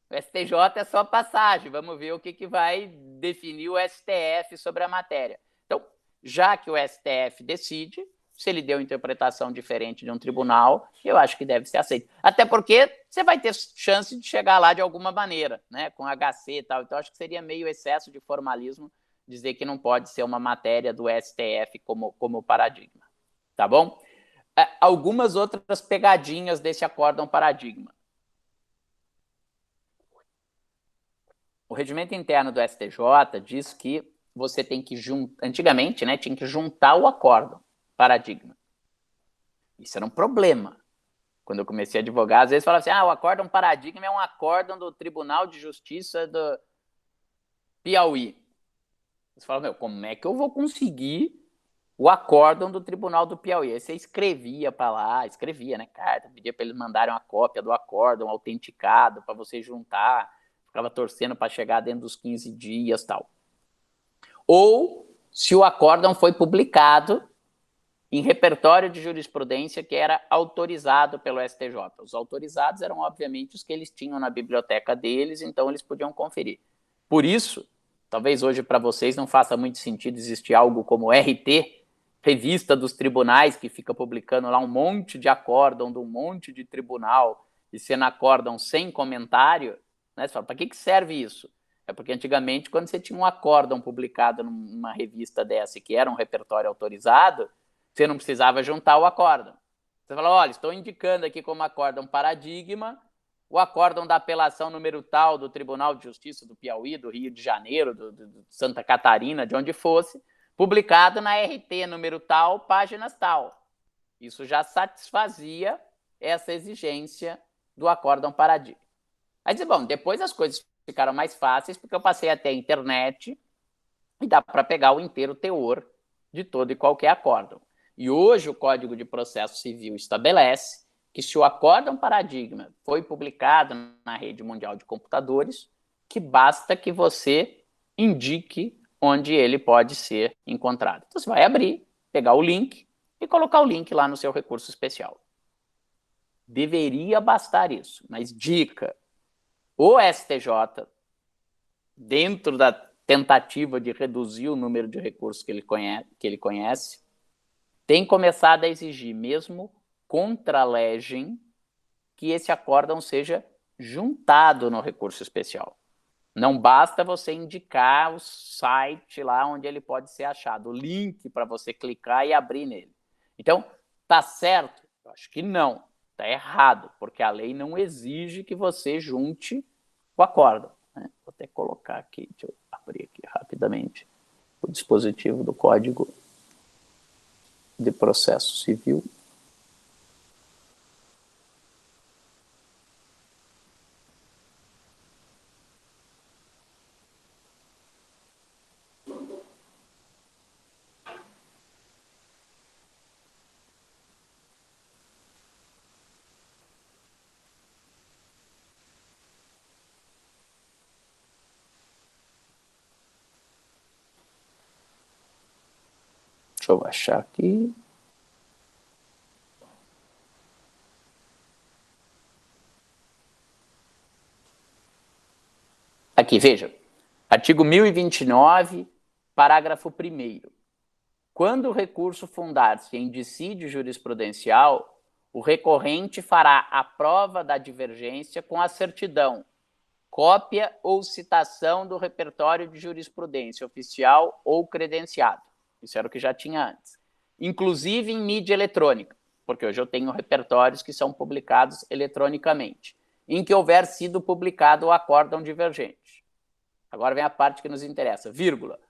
o STJ é só passagem, vamos ver o que vai definir o STF sobre a matéria. Então, já que o STF decide, se ele deu interpretação diferente de um tribunal, eu acho que deve ser aceito. Até porque você vai ter chance de chegar lá de alguma maneira, né, com HC e tal. Então, acho que seria meio excesso de formalismo dizer que não pode ser uma matéria do STF como paradigma. Tá bom? Algumas outras pegadinhas desse acórdão paradigma. O regimento interno do STJ diz que você tem que juntar, antigamente, né, tinha que juntar o acórdão paradigma. Isso era um problema. Quando eu comecei a advogar, às vezes falava assim, o acórdão paradigma é um acórdão do Tribunal de Justiça do Piauí. Você fala, como é que eu vou conseguir o acórdão do Tribunal do Piauí? Aí você escrevia para lá, né, carta, pedia para eles mandarem uma cópia do acórdão autenticado para você juntar, ficava torcendo para chegar dentro dos 15 dias e tal. Ou se o acórdão foi publicado em repertório de jurisprudência que era autorizado pelo STJ. Os autorizados eram, obviamente, os que eles tinham na biblioteca deles, então eles podiam conferir. Por isso, talvez hoje para vocês não faça muito sentido existir algo como RT, revista dos tribunais, que fica publicando lá um monte de acórdão de um monte de tribunal, e sendo acórdão sem comentário, né? Você fala, para que serve isso? É porque antigamente, quando você tinha um acórdão publicado numa revista dessa, que era um repertório autorizado, você não precisava juntar o acórdão. Você fala, olha, estou indicando aqui como acórdão paradigma, o acórdão da apelação número tal do Tribunal de Justiça do Piauí, do Rio de Janeiro, de Santa Catarina, de onde fosse, publicado na RT número tal, páginas tal. Isso já satisfazia essa exigência do acórdão paradigma. Aí diz, bom, depois as coisas ficaram mais fáceis, porque eu passei até a internet e dá para pegar o inteiro teor de todo e qualquer acórdão. E hoje o Código de Processo Civil estabelece que se o acórdão paradigma foi publicado na rede mundial de computadores, que basta que você indique onde ele pode ser encontrado. Então você vai abrir, pegar o link e colocar o link lá no seu recurso especial. Deveria bastar isso, mas dica, o STJ, dentro da tentativa de reduzir o número de recursos que ele conhece, tem começado a exigir, mesmo contra legem, que esse acórdão seja juntado no recurso especial. Não basta você indicar o site lá onde ele pode ser achado, o link para você clicar e abrir nele. Então, tá certo? Eu acho que não. Tá errado, porque a lei não exige que você junte o acórdão. Né? Vou até colocar aqui, deixa eu abrir aqui rapidamente o dispositivo do Código de Processo Civil. Deixa eu achar aqui. Aqui, veja. Artigo 1029, parágrafo 1º. Quando o recurso fundar-se em dissídio jurisprudencial, o recorrente fará a prova da divergência com a certidão, cópia ou citação do repertório de jurisprudência oficial ou credenciado. Isso era o que já tinha antes. Inclusive em mídia eletrônica, porque hoje eu tenho repertórios que são publicados eletronicamente, em que houver sido publicado o acórdão divergente. Agora vem a parte que nos interessa, vírgula.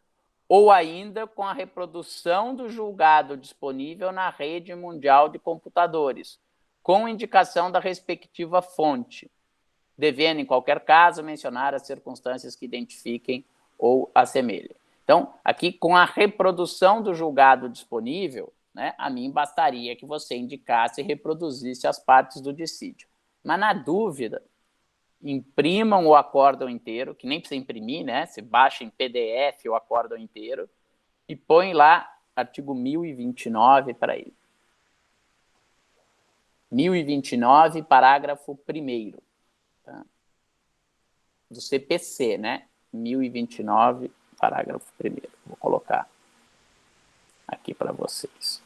Ou ainda com a reprodução do julgado disponível na rede mundial de computadores, com indicação da respectiva fonte, devendo, em qualquer caso, mencionar as circunstâncias que identifiquem ou assemelha. Então, aqui, com a reprodução do julgado disponível, né, a mim bastaria que você indicasse e reproduzisse as partes do dissídio. Mas, na dúvida, imprimam o acórdão inteiro, que nem precisa imprimir, né? Você baixa em PDF o acórdão inteiro e põe lá artigo 1029 para ele. 1029, parágrafo 1º, tá? Do CPC, né? 1029, parágrafo 1º. Vou colocar aqui para vocês.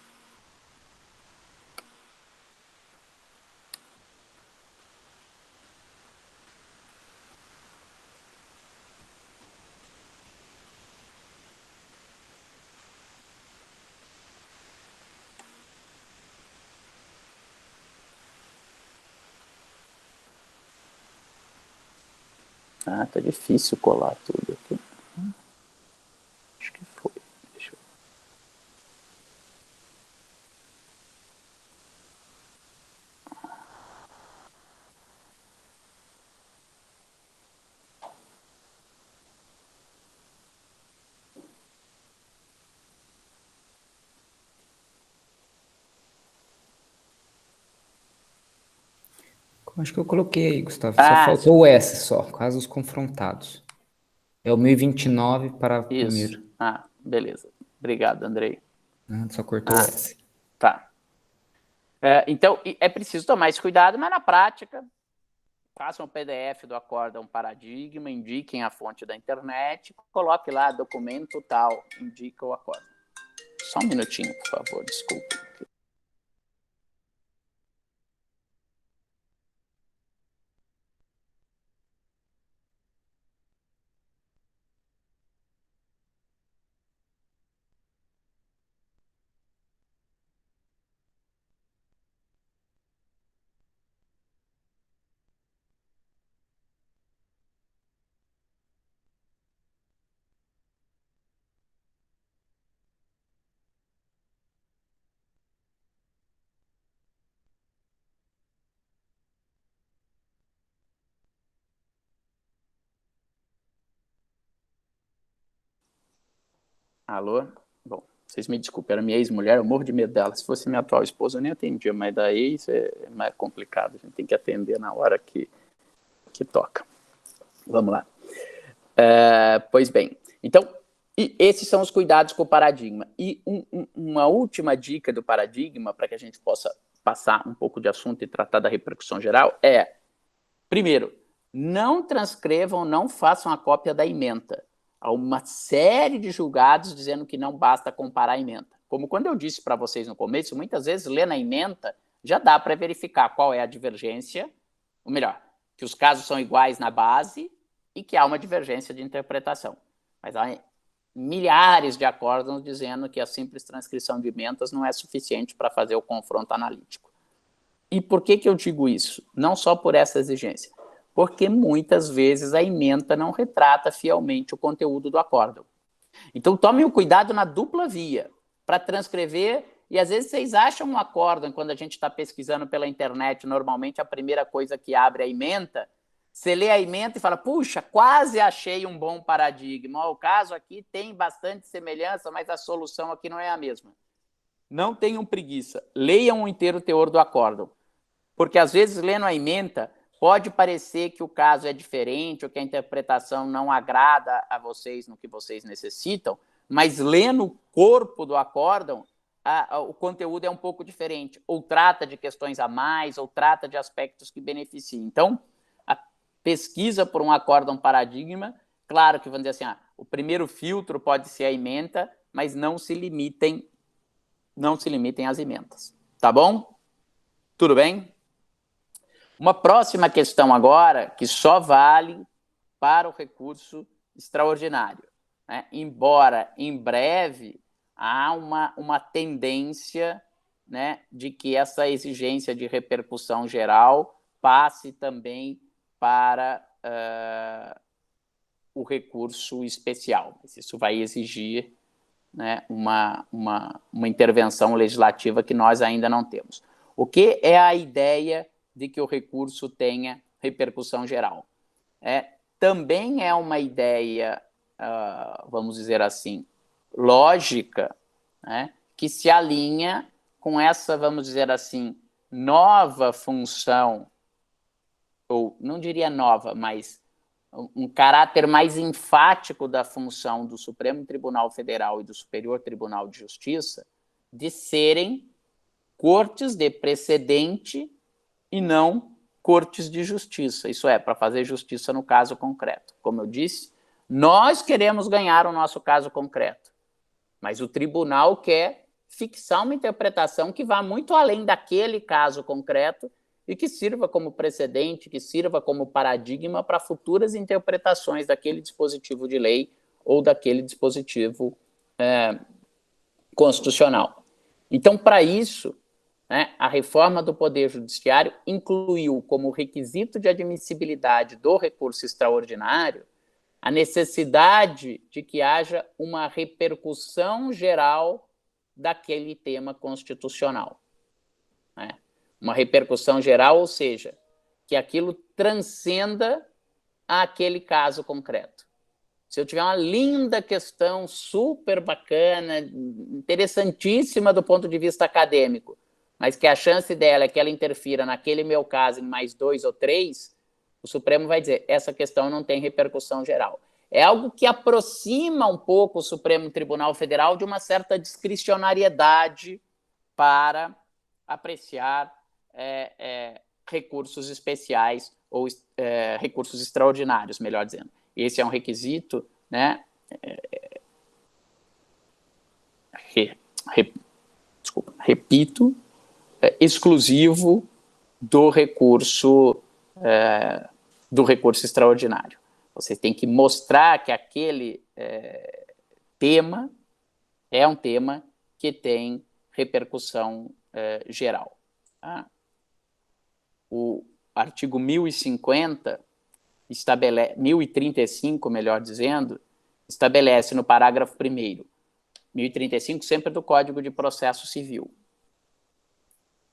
Ah, tá difícil colar tudo aqui. Acho que foi. Deixa eu... Acho que eu coloquei aí, Gustavo. Só faltou o S só, casos confrontados. É o 1029 para isso. primeiro. Ah, beleza. Obrigado, Andrei. Só cortou o S. Tá. Então, é preciso tomar esse cuidado, mas na prática, façam o PDF do acórdão paradigma, indiquem a fonte da internet, coloque lá documento tal, indica o acórdão. Só um minutinho, por favor, desculpe. Alô? Bom, vocês me desculpem, era minha ex-mulher, eu morro de medo dela. Se fosse minha atual esposa, eu nem atendia, mas da ex é mais complicado, a gente tem que atender na hora que toca. Vamos lá. Pois bem, então, esses são os cuidados com o paradigma. E uma última dica do paradigma, para que a gente possa passar um pouco de assunto e tratar da repercussão geral, é, primeiro, não transcrevam, não façam a cópia da ementa. Há uma série de julgados dizendo que não basta comparar a ementa. Como quando eu disse para vocês no começo, muitas vezes, lendo a ementa, já dá para verificar qual é a divergência, ou melhor, que os casos são iguais na base e que há uma divergência de interpretação. Mas há milhares de acórdãos dizendo que a simples transcrição de ementas não é suficiente para fazer o confronto analítico. E por que eu digo isso? Não só por essa exigência, porque muitas vezes a ementa não retrata fielmente o conteúdo do acórdão. Então, tomem o cuidado na dupla via, para transcrever, e às vezes vocês acham um acórdão, quando a gente está pesquisando pela internet, normalmente a primeira coisa que abre é a ementa, você lê a ementa e fala, puxa, quase achei um bom paradigma, o caso aqui tem bastante semelhança, mas a solução aqui não é a mesma. Não tenham preguiça, leiam o inteiro teor do acórdão, porque às vezes lendo a ementa, pode parecer que o caso é diferente ou que a interpretação não agrada a vocês no que vocês necessitam, mas lendo o corpo do acórdão, o conteúdo é um pouco diferente, ou trata de questões a mais, ou trata de aspectos que beneficiam. Então, a pesquisa por um acórdão paradigma, claro que vamos dizer assim, o primeiro filtro pode ser a ementa, mas não se limitem às ementas. Tá bom? Tudo bem? Uma próxima questão agora, que só vale para o recurso extraordinário, né? Embora em breve há uma tendência, né, de que essa exigência de repercussão geral passe também para o recurso especial. Isso vai exigir, né, uma intervenção legislativa que nós ainda não temos. O que é a ideia de que o recurso tenha repercussão geral? Também é uma ideia vamos dizer assim, lógica, né, que se alinha com essa, vamos dizer assim, nova função, ou não diria nova, mas um caráter mais enfático da função do Supremo Tribunal Federal e do Superior Tribunal de Justiça de serem cortes de precedente e não cortes de justiça. Isso é, para fazer justiça no caso concreto. Como eu disse, nós queremos ganhar o nosso caso concreto, mas o tribunal quer fixar uma interpretação que vá muito além daquele caso concreto e que sirva como precedente, que sirva como paradigma para futuras interpretações daquele dispositivo de lei ou daquele dispositivo constitucional. Então, para isso, né, a reforma do Poder Judiciário incluiu como requisito de admissibilidade do recurso extraordinário a necessidade de que haja uma repercussão geral daquele tema constitucional. Né? Uma repercussão geral, ou seja, que aquilo transcenda aquele caso concreto. Se eu tiver uma linda questão, super bacana, interessantíssima do ponto de vista acadêmico, mas que a chance dela é que ela interfira naquele meu caso em mais 2 ou 3, o Supremo vai dizer, essa questão não tem repercussão geral. É algo que aproxima um pouco o Supremo Tribunal Federal de uma certa discricionariedade para apreciar recursos especiais ou recursos extraordinários, melhor dizendo. Esse é um requisito, né, repito, exclusivo do recurso extraordinário. Você tem que mostrar que aquele tema é um tema que tem repercussão geral. Tá? O artigo 1050 1035, melhor dizendo, estabelece no parágrafo 1º, 1035 sempre do Código de Processo Civil.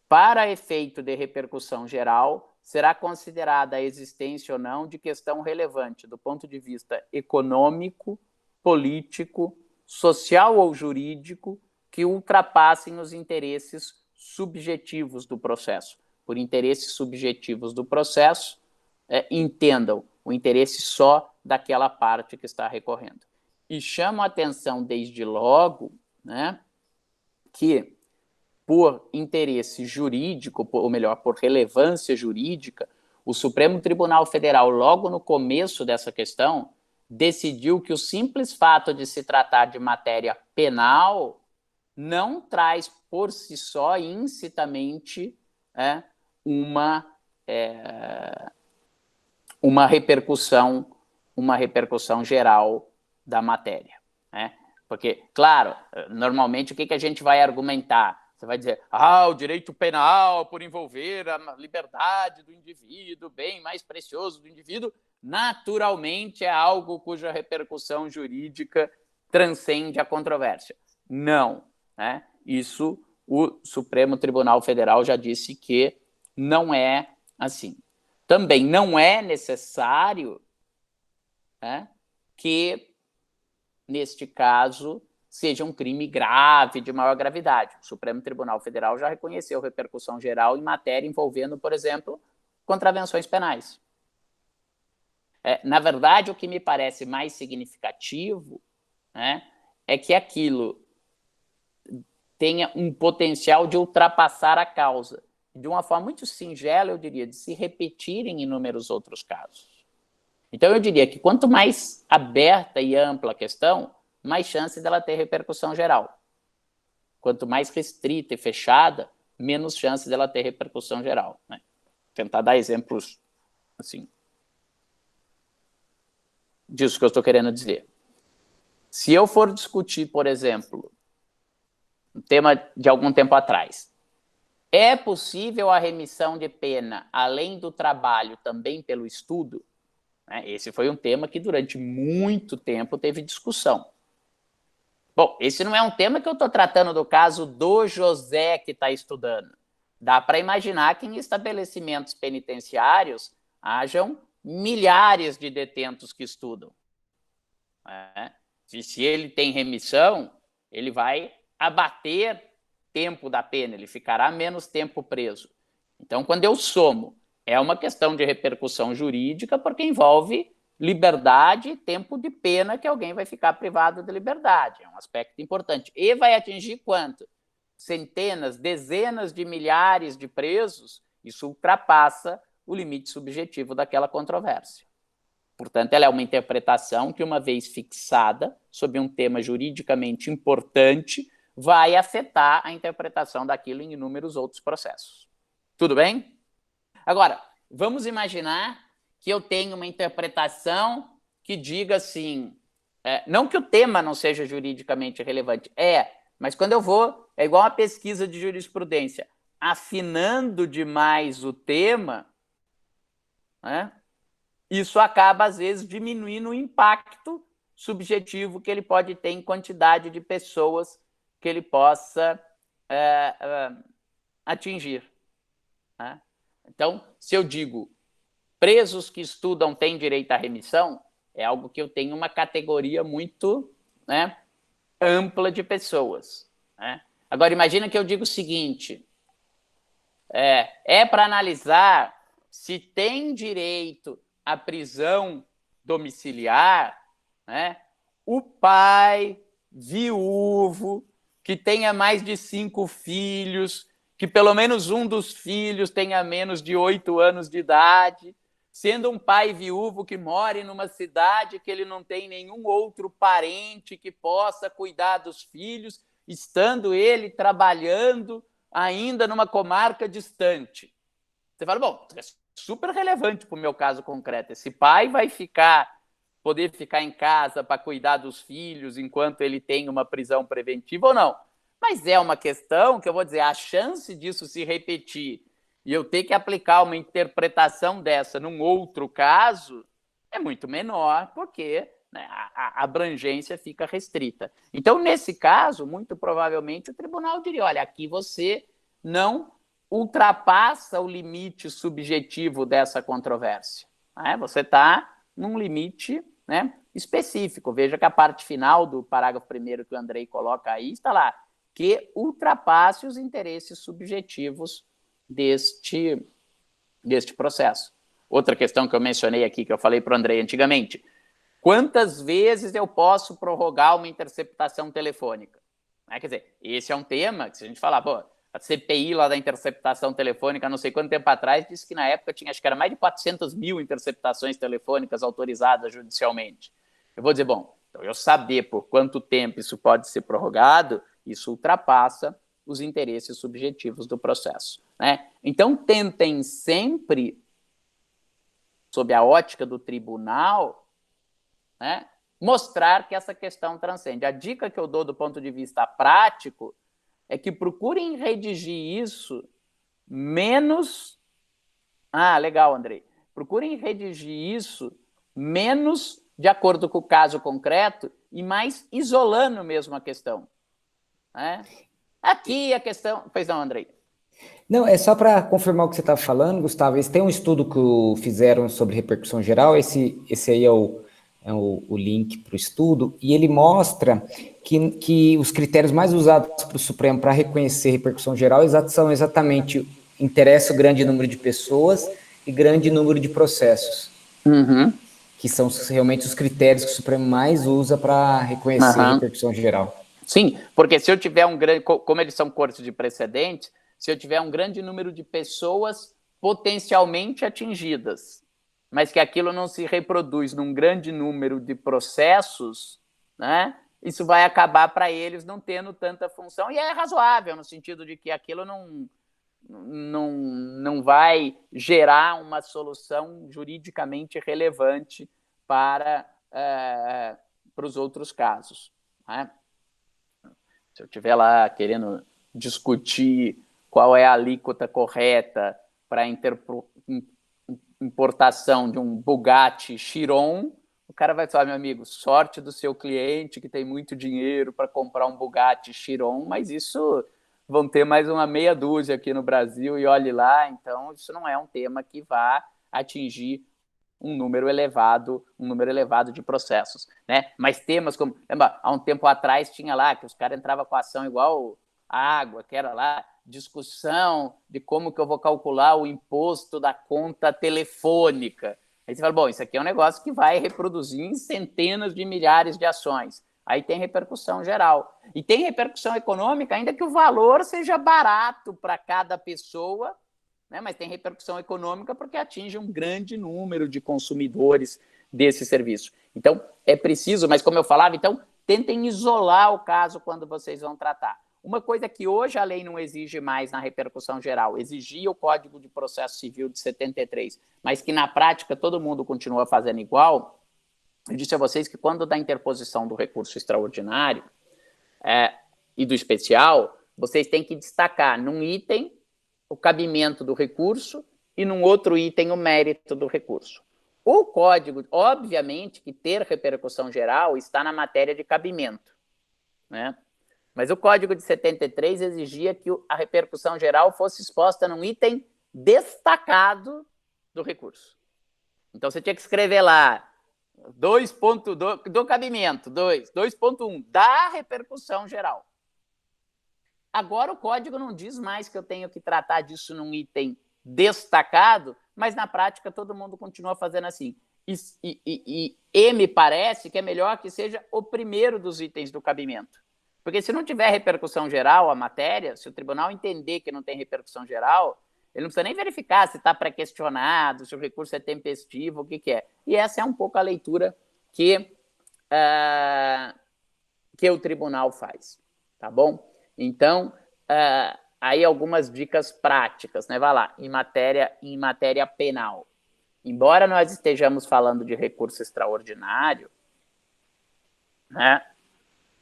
Para efeito de repercussão geral, será considerada a existência ou não de questão relevante do ponto de vista econômico, político, social ou jurídico que ultrapassem os interesses subjetivos do processo. Por interesses subjetivos do processo, entendam o interesse só daquela parte que está recorrendo. E chamo a atenção desde logo, né, que por interesse jurídico, ou melhor, por relevância jurídica, o Supremo Tribunal Federal, logo no começo dessa questão, decidiu que o simples fato de se tratar de matéria penal não traz por si só, incitamente, uma repercussão geral da matéria. Né? Porque, claro, normalmente o que a gente vai argumentar? Você vai dizer, o direito penal, por envolver a liberdade do indivíduo, bem mais precioso do indivíduo, naturalmente é algo cuja repercussão jurídica transcende a controvérsia. Não. Né? Isso o Supremo Tribunal Federal já disse que não é assim. Também não é necessário, né, que, neste caso, seja um crime grave, de maior gravidade. O Supremo Tribunal Federal já reconheceu repercussão geral em matéria envolvendo, por exemplo, contravenções penais. Na verdade, o que me parece mais significativo, né, é que aquilo tenha um potencial de ultrapassar a causa, de uma forma muito singela, eu diria, de se repetir em inúmeros outros casos. Então, eu diria que quanto mais aberta e ampla a questão, mais chance dela ter repercussão geral. Quanto mais restrita e fechada, menos chance dela ter repercussão geral. Né? Tentar dar exemplos, assim, disso que eu estou querendo dizer. Se eu for discutir, por exemplo, um tema de algum tempo atrás, é possível a remissão de pena, além do trabalho, também pelo estudo? Esse foi um tema que durante muito tempo teve discussão. Bom, esse não é um tema que eu estou tratando do caso do José que está estudando. Dá para imaginar que em estabelecimentos penitenciários hajam milhares de detentos que estudam. né? Se ele tem remissão, ele vai abater tempo da pena, ele ficará menos tempo preso. Então, quando eu somo, é uma questão de repercussão jurídica, porque envolve liberdade e tempo de pena que alguém vai ficar privado de liberdade. É um aspecto importante. E vai atingir quanto? Centenas, dezenas de milhares de presos, isso ultrapassa o limite subjetivo daquela controvérsia. Portanto, ela é uma interpretação que, uma vez fixada sobre um tema juridicamente importante, vai afetar a interpretação daquilo em inúmeros outros processos. Tudo bem? Agora, vamos imaginar que eu tenho uma interpretação que diga assim, não que o tema não seja juridicamente relevante, mas quando eu vou, é igual uma pesquisa de jurisprudência, afinando demais o tema, né, isso acaba, às vezes, diminuindo o impacto subjetivo que ele pode ter em quantidade de pessoas que ele possa atingir. Né? Então, se eu digo presos que estudam têm direito à remissão, é algo que eu tenho uma categoria muito, né, ampla de pessoas. Né? Agora, imagina que eu digo o seguinte, para analisar se tem direito à prisão domiciliar, né, o pai viúvo, que tenha mais de 5 filhos, que pelo menos um dos filhos tenha menos de 8 anos de idade, sendo um pai viúvo que mora numa cidade que ele não tem nenhum outro parente que possa cuidar dos filhos, estando ele trabalhando ainda numa comarca distante. Você fala, bom, é super relevante para o meu caso concreto. Esse pai vai poder ficar em casa para cuidar dos filhos enquanto ele tem uma prisão preventiva ou não? Mas é uma questão que eu vou dizer, a chance disso se repetir e eu ter que aplicar uma interpretação dessa num outro caso é muito menor, porque, né, a abrangência fica restrita. Então, nesse caso, muito provavelmente o tribunal diria, olha, aqui você não ultrapassa o limite subjetivo dessa controvérsia. Né? Você está num limite, né, específico. Veja que a parte final do parágrafo 1º que o Andrei coloca aí está lá, que ultrapasse os interesses subjetivos deste processo. Outra questão que eu mencionei aqui, que eu falei para o Andrei antigamente, quantas vezes eu posso prorrogar uma interceptação telefônica? Quer dizer, esse é um tema que se a gente falar, pô, a CPI lá da interceptação telefônica, não sei quanto tempo atrás, disse que na época tinha, acho que era mais de 400 mil interceptações telefônicas autorizadas judicialmente. Eu vou dizer, bom, então eu saber por quanto tempo isso pode ser prorrogado, isso ultrapassa os interesses subjetivos do processo. Né? Então, tentem sempre, sob a ótica do tribunal, né, mostrar que essa questão transcende. A dica que eu dou do ponto de vista prático é que procurem redigir isso menos... legal, Andrei. Procurem redigir isso menos de acordo com o caso concreto e mais isolando mesmo a questão. Né? Aqui a questão... Pois não, Andrei. Não, é só para confirmar o que você estava falando, Gustavo. Esse tem um estudo que fizeram sobre repercussão geral, esse aí é o link para o estudo, e ele mostra que os critérios mais usados para o Supremo para reconhecer repercussão geral são exatamente interesse o grande número de pessoas e grande número de processos, que são realmente os critérios que o Supremo mais usa para reconhecer repercussão geral. Sim, porque se eu tiver um grande, como eles são cortes de precedentes, se eu tiver um grande número de pessoas potencialmente atingidas, mas que aquilo não se reproduz num grande número de processos, né, isso vai acabar para eles não tendo tanta função, e é razoável, no sentido de que aquilo não vai gerar uma solução juridicamente relevante para os outros casos. Né? Se eu estiver lá querendo discutir qual é a alíquota correta para importação de um Bugatti Chiron, o cara vai falar, meu amigo, sorte do seu cliente que tem muito dinheiro para comprar um Bugatti Chiron, mas isso vão ter mais uma meia dúzia aqui no Brasil e olhe lá, então isso não é um tema que vá atingir um número elevado de processos, né? Mas temas como, lembra, há um tempo atrás tinha lá que os caras entravam com a ação igual a água, que era lá discussão de como que eu vou calcular o imposto da conta telefônica. Aí você fala, bom, isso aqui é um negócio que vai reproduzir em centenas de milhares de ações. Aí tem repercussão geral. E tem repercussão econômica, ainda que o valor seja barato para cada pessoa, né? Mas tem repercussão econômica porque atinge um grande número de consumidores desse serviço. Então, é preciso, mas como eu falava, então, tentem isolar o caso quando vocês vão tratar. Uma coisa que hoje a lei não exige mais na repercussão geral, exigia o Código de Processo Civil de 73, mas que na prática todo mundo continua fazendo igual. Eu disse a vocês que quando da interposição do recurso extraordinário e do especial, vocês têm que destacar num item o cabimento do recurso e num outro item o mérito do recurso. O código, obviamente, que ter repercussão geral está na matéria de cabimento, né? Mas o Código de 73 exigia que a repercussão geral fosse exposta num item destacado do recurso. Então, você tinha que escrever lá 2.2 do cabimento, 2.1 da repercussão geral. Agora, o Código não diz mais que eu tenho que tratar disso num item destacado, mas, na prática, todo mundo continua fazendo assim. E me parece que é melhor que seja o primeiro dos itens do cabimento. Porque se não tiver repercussão geral a matéria, se o tribunal entender que não tem repercussão geral, ele não precisa nem verificar se está pré-questionado, se o recurso é tempestivo, o que é. E essa é um pouco a leitura que o tribunal faz, tá bom? Então, aí algumas dicas práticas, né? Vai lá, em matéria penal. Embora nós estejamos falando de recurso extraordinário, né?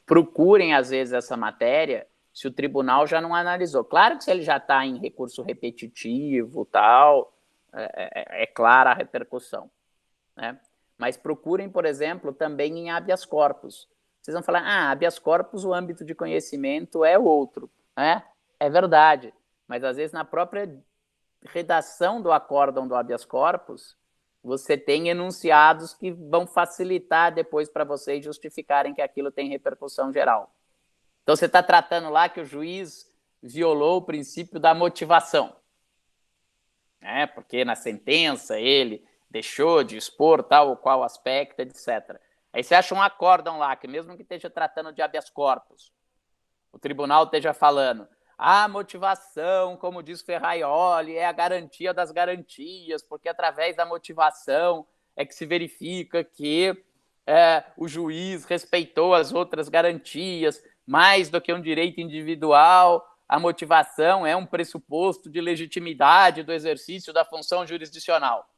Procurem, às vezes, essa matéria se o tribunal já não analisou. Claro que se ele já está em recurso repetitivo, tal, é clara a repercussão, né? Mas procurem, por exemplo, também em habeas corpus. Vocês vão falar, habeas corpus, o âmbito de conhecimento é outro, né? É verdade, mas às vezes na própria redação do acórdão do habeas corpus, você tem enunciados que vão facilitar depois para vocês justificarem que aquilo tem repercussão geral. Então, você está tratando lá que o juiz violou o princípio da motivação, né? Porque na sentença ele deixou de expor tal ou qual aspecto, etc. Aí você acha um acórdão lá, que mesmo que esteja tratando de habeas corpus, o tribunal esteja falando, a motivação, como diz Ferraioli, é a garantia das garantias, porque através da motivação é que se verifica que o juiz respeitou as outras garantias, mais do que um direito individual, a motivação é um pressuposto de legitimidade do exercício da função jurisdicional.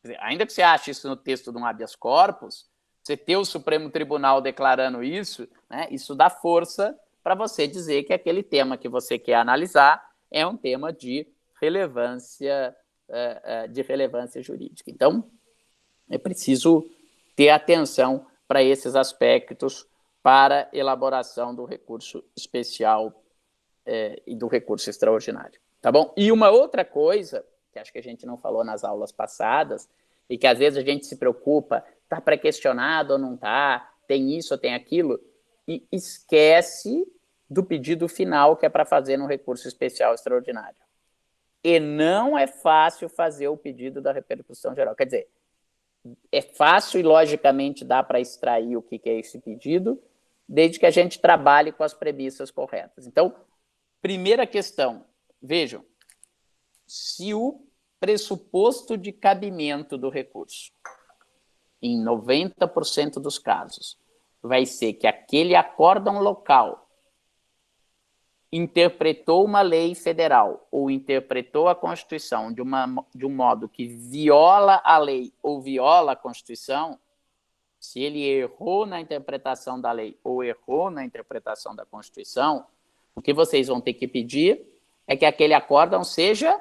Quer dizer, ainda que você ache isso no texto de um habeas corpus, você ter o Supremo Tribunal declarando isso, né, isso dá força para você dizer que aquele tema que você quer analisar é um tema de relevância jurídica. Então, é preciso ter atenção para esses aspectos para elaboração do recurso especial e do recurso extraordinário. Tá bom? E uma outra coisa, que acho que a gente não falou nas aulas passadas, e que às vezes a gente se preocupa, está pré-questionado ou não está, tem isso ou tem aquilo, e esquece do pedido final que é para fazer no recurso especial extraordinário. E não é fácil fazer o pedido da repercussão geral. Quer dizer, é fácil e logicamente dá para extrair o que é esse pedido, desde que a gente trabalhe com as premissas corretas. Então, primeira questão, vejam, se o pressuposto de cabimento do recurso, em 90% dos casos, vai ser que aquele acórdão local interpretou uma lei federal ou interpretou a Constituição de um modo que viola a lei ou viola a Constituição, se ele errou na interpretação da lei ou errou na interpretação da Constituição, o que vocês vão ter que pedir é que aquele acórdão seja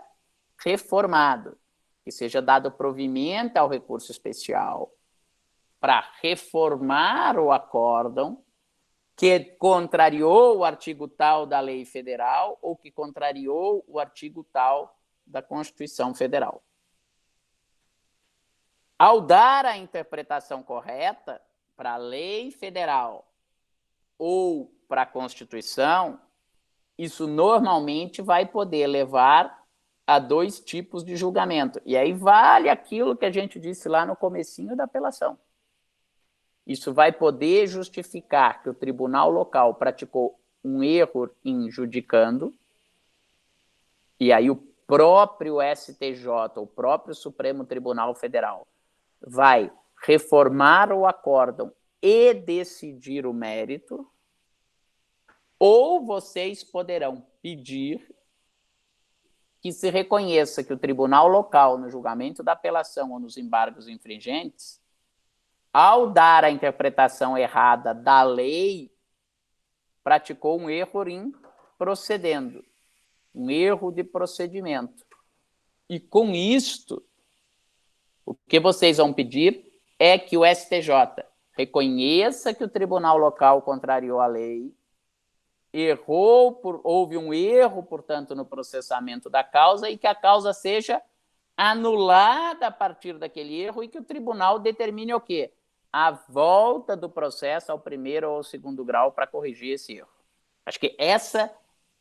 reformado, que seja dado provimento ao recurso especial para reformar o acórdão que contrariou o artigo tal da lei federal ou que contrariou o artigo tal da Constituição Federal. Ao dar a interpretação correta para a lei federal ou para a Constituição, isso normalmente vai poder levar a 2 tipos de julgamento. E aí vale aquilo que a gente disse lá no comecinho da apelação. Isso vai poder justificar que o tribunal local praticou um erro em judicando, e aí o próprio STJ, o próprio Supremo Tribunal Federal, vai reformar o acórdão e decidir o mérito, ou vocês poderão pedir que se reconheça que o tribunal local, no julgamento da apelação ou nos embargos infringentes, ao dar a interpretação errada da lei, praticou um erro em procedendo, um erro de procedimento. E com isto, o que vocês vão pedir é que o STJ reconheça que o tribunal local contrariou a lei, houve um erro, portanto, no processamento da causa e que a causa seja anulada a partir daquele erro e que o tribunal determine o quê? A volta do processo ao primeiro ou ao segundo grau para corrigir esse erro. Acho que essa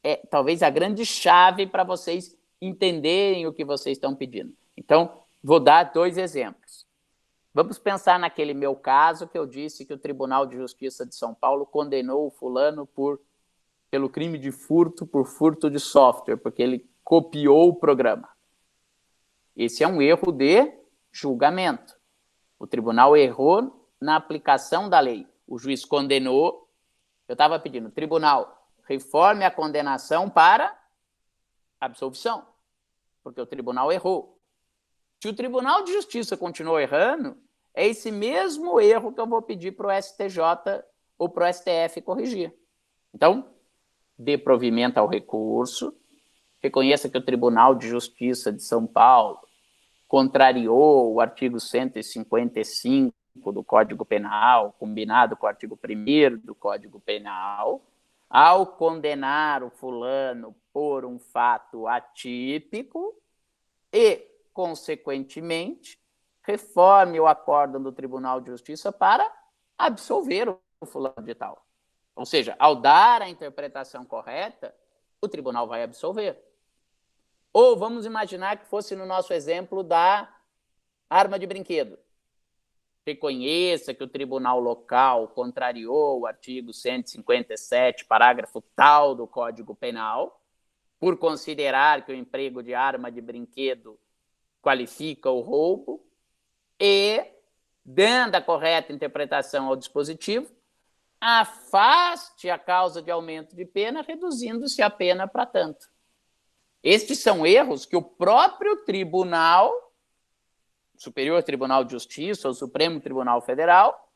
é talvez a grande chave para vocês entenderem o que vocês estão pedindo. Então, vou dar 2 exemplos. Vamos pensar naquele meu caso que eu disse que o Tribunal de Justiça de São Paulo condenou o fulano pelo crime de furto, por furto de software, porque ele copiou o programa. Esse é um erro de julgamento. O tribunal errou na aplicação da lei. O juiz condenou. Eu estava pedindo, tribunal, reforme a condenação para absolvição, porque o tribunal errou. Se o Tribunal de Justiça continuou errando, é esse mesmo erro que eu vou pedir para o STJ ou para o STF corrigir. Então, dê provimento ao recurso, reconheça que o Tribunal de Justiça de São Paulo contrariou o artigo 155 do Código Penal, combinado com o artigo 1º do Código Penal, ao condenar o fulano por um fato atípico e, consequentemente, reforme o acórdão do Tribunal de Justiça para absolver o fulano de tal. Ou seja, ao dar a interpretação correta, o tribunal vai absolver. Ou vamos imaginar que fosse no nosso exemplo da arma de brinquedo. Reconheça que o tribunal local contrariou o artigo 157, parágrafo tal do Código Penal, por considerar que o emprego de arma de brinquedo qualifica o roubo e, dando a correta interpretação ao dispositivo, afaste a causa de aumento de pena, reduzindo-se a pena para tanto. Estes são erros que o próprio tribunal, Superior Tribunal de Justiça, ou Supremo Tribunal Federal,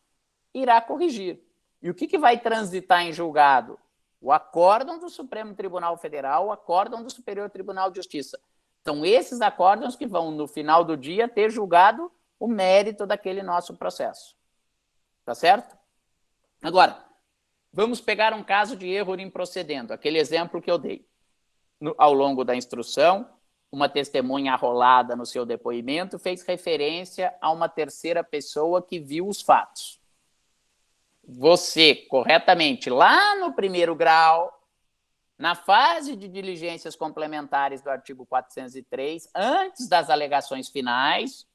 irá corrigir. E o que vai transitar em julgado? O acórdão do Supremo Tribunal Federal, o acórdão do Superior Tribunal de Justiça. São esses acórdãos que vão, no final do dia, ter julgado o mérito daquele nosso processo. Tá certo? Agora, vamos pegar um caso de erro em procedendo, aquele exemplo que eu dei. Ao longo da instrução, uma testemunha arrolada no seu depoimento fez referência a uma terceira pessoa que viu os fatos. Você, corretamente, lá no 1º grau, na fase de diligências complementares do artigo 403, antes das alegações finais,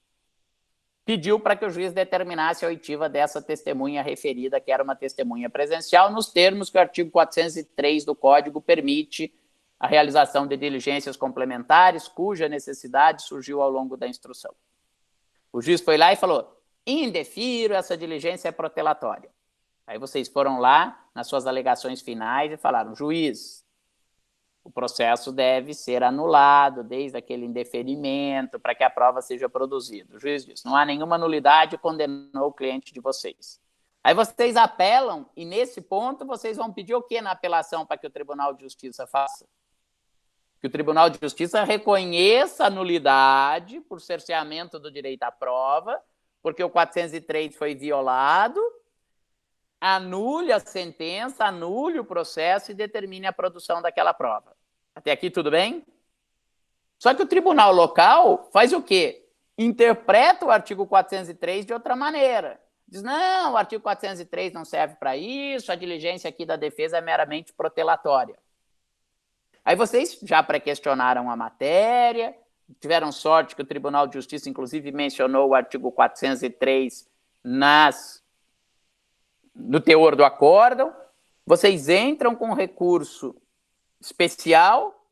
pediu para que o juiz determinasse a oitiva dessa testemunha referida, que era uma testemunha presencial, nos termos que o artigo 403 do Código permite a realização de diligências complementares, cuja necessidade surgiu ao longo da instrução. O juiz foi lá e falou, indefiro, essa diligência é protelatória. Aí vocês foram lá, nas suas alegações finais, e falaram, juiz, o processo deve ser anulado desde aquele indeferimento para que a prova seja produzida. O juiz disse, não há nenhuma nulidade, condenou o cliente de vocês. Aí vocês apelam e, nesse ponto, vocês vão pedir o quê na apelação para que o Tribunal de Justiça faça? Que o Tribunal de Justiça reconheça a nulidade por cerceamento do direito à prova, porque o 403 foi violado, anule a sentença, anule o processo e determine a produção daquela prova. Até aqui tudo bem? Só que o tribunal local faz o quê? interpreta o artigo 403 de outra maneira. Diz, não, o artigo 403 não serve para isso, a diligência aqui da defesa é meramente protelatória. Aí vocês já pré-questionaram a matéria, tiveram sorte que o Tribunal de Justiça, inclusive, mencionou o artigo 403 no teor do acórdão, vocês entram com recurso especial,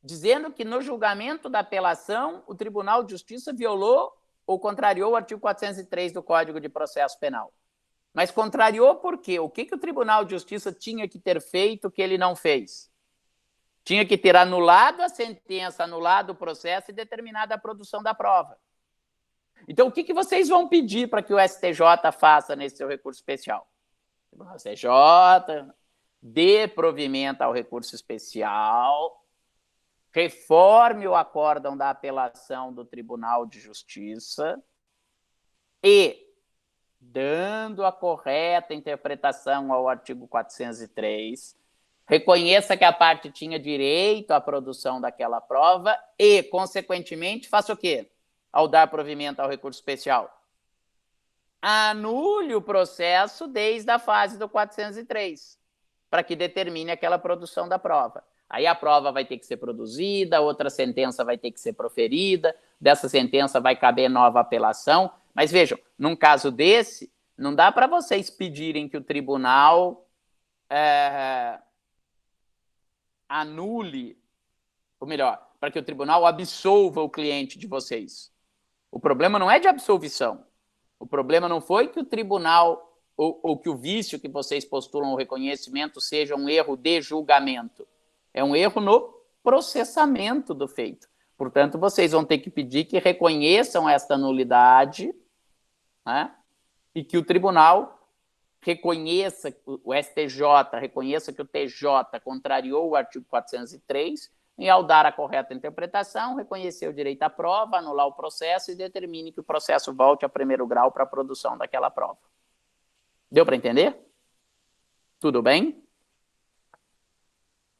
dizendo que no julgamento da apelação o Tribunal de Justiça violou ou contrariou o artigo 403 do Código de Processo Penal. Mas contrariou por quê? O que o Tribunal de Justiça tinha que ter feito que ele não fez? Tinha que ter anulado a sentença, anulado o processo e determinado a produção da prova. Então, o que vocês vão pedir para que o STJ faça nesse seu recurso especial? O STJ dê provimento ao recurso especial, reforme o acórdão da apelação do Tribunal de Justiça e, dando a correta interpretação ao artigo 403, reconheça que a parte tinha direito à produção daquela prova e, consequentemente, faça o quê? Ao dar provimento ao recurso especial? Anule o processo desde a fase do 403, para que determine aquela produção da prova. Aí a prova vai ter que ser produzida, outra sentença vai ter que ser proferida, dessa sentença vai caber nova apelação. Mas vejam, num caso desse, não dá para vocês pedirem que o tribunal anule, ou melhor, para que o tribunal absolva o cliente de vocês. O problema não é de absolvição. O problema não foi que o tribunal ou que o vício que vocês postulam o reconhecimento seja um erro de julgamento. É um erro no processamento do feito. Portanto, vocês vão ter que pedir que reconheçam esta nulidade, né? E que o tribunal reconheça, o STJ reconheça que o TJ contrariou o artigo 403 e, ao dar a correta interpretação, reconhecer o direito à prova, anular o processo e determine que o processo volte a primeiro grau para a produção daquela prova. Deu para entender? Tudo bem?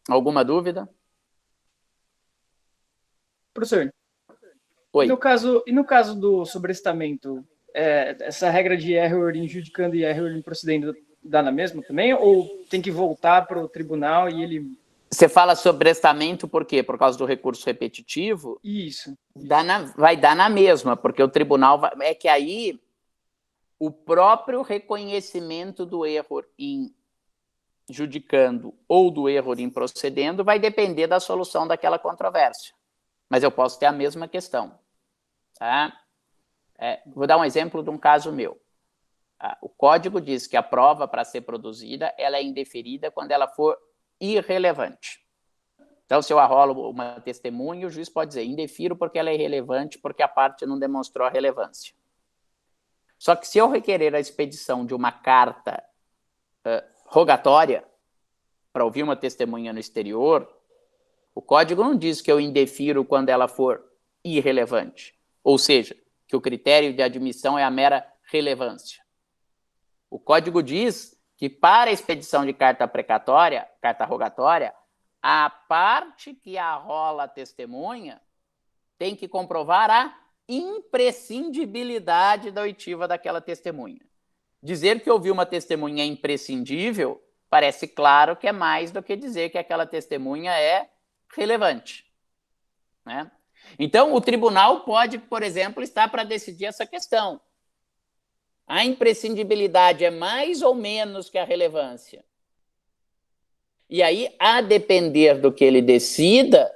Alguma dúvida? Professor, Oi. E no caso do sobrestamento, essa regra de erro in judicando e erro in procedendo dá na mesma também? Ou tem que voltar para o tribunal e ele... Você fala sobrestamento por quê? Por causa do recurso repetitivo? Isso. Vai dar na mesma, porque o tribunal... É que aí o próprio reconhecimento do erro em judicando ou do erro em procedendo vai depender da solução daquela controvérsia. Mas eu posso ter a mesma questão. Tá? Vou dar um exemplo de um caso meu. O código diz que a prova, para ser produzida, ela é indeferida quando ela for irrelevante. Então, se eu arrolo uma testemunha, o juiz pode dizer, indefiro porque ela é irrelevante, porque a parte não demonstrou a relevância. Só que se eu requerer a expedição de uma carta rogatória para ouvir uma testemunha no exterior, o código não diz que eu indefiro quando ela for irrelevante. Ou seja, que o critério de admissão é a mera relevância. O código diz que para a expedição de carta precatória, carta rogatória, a parte que arrola a testemunha tem que comprovar a imprescindibilidade da oitiva daquela testemunha. Dizer que ouvir uma testemunha é imprescindível parece claro que é mais do que dizer que aquela testemunha é relevante, né? Então, o tribunal pode, por exemplo, estar para decidir essa questão. A imprescindibilidade é mais ou menos que a relevância. E aí, a depender do que ele decida,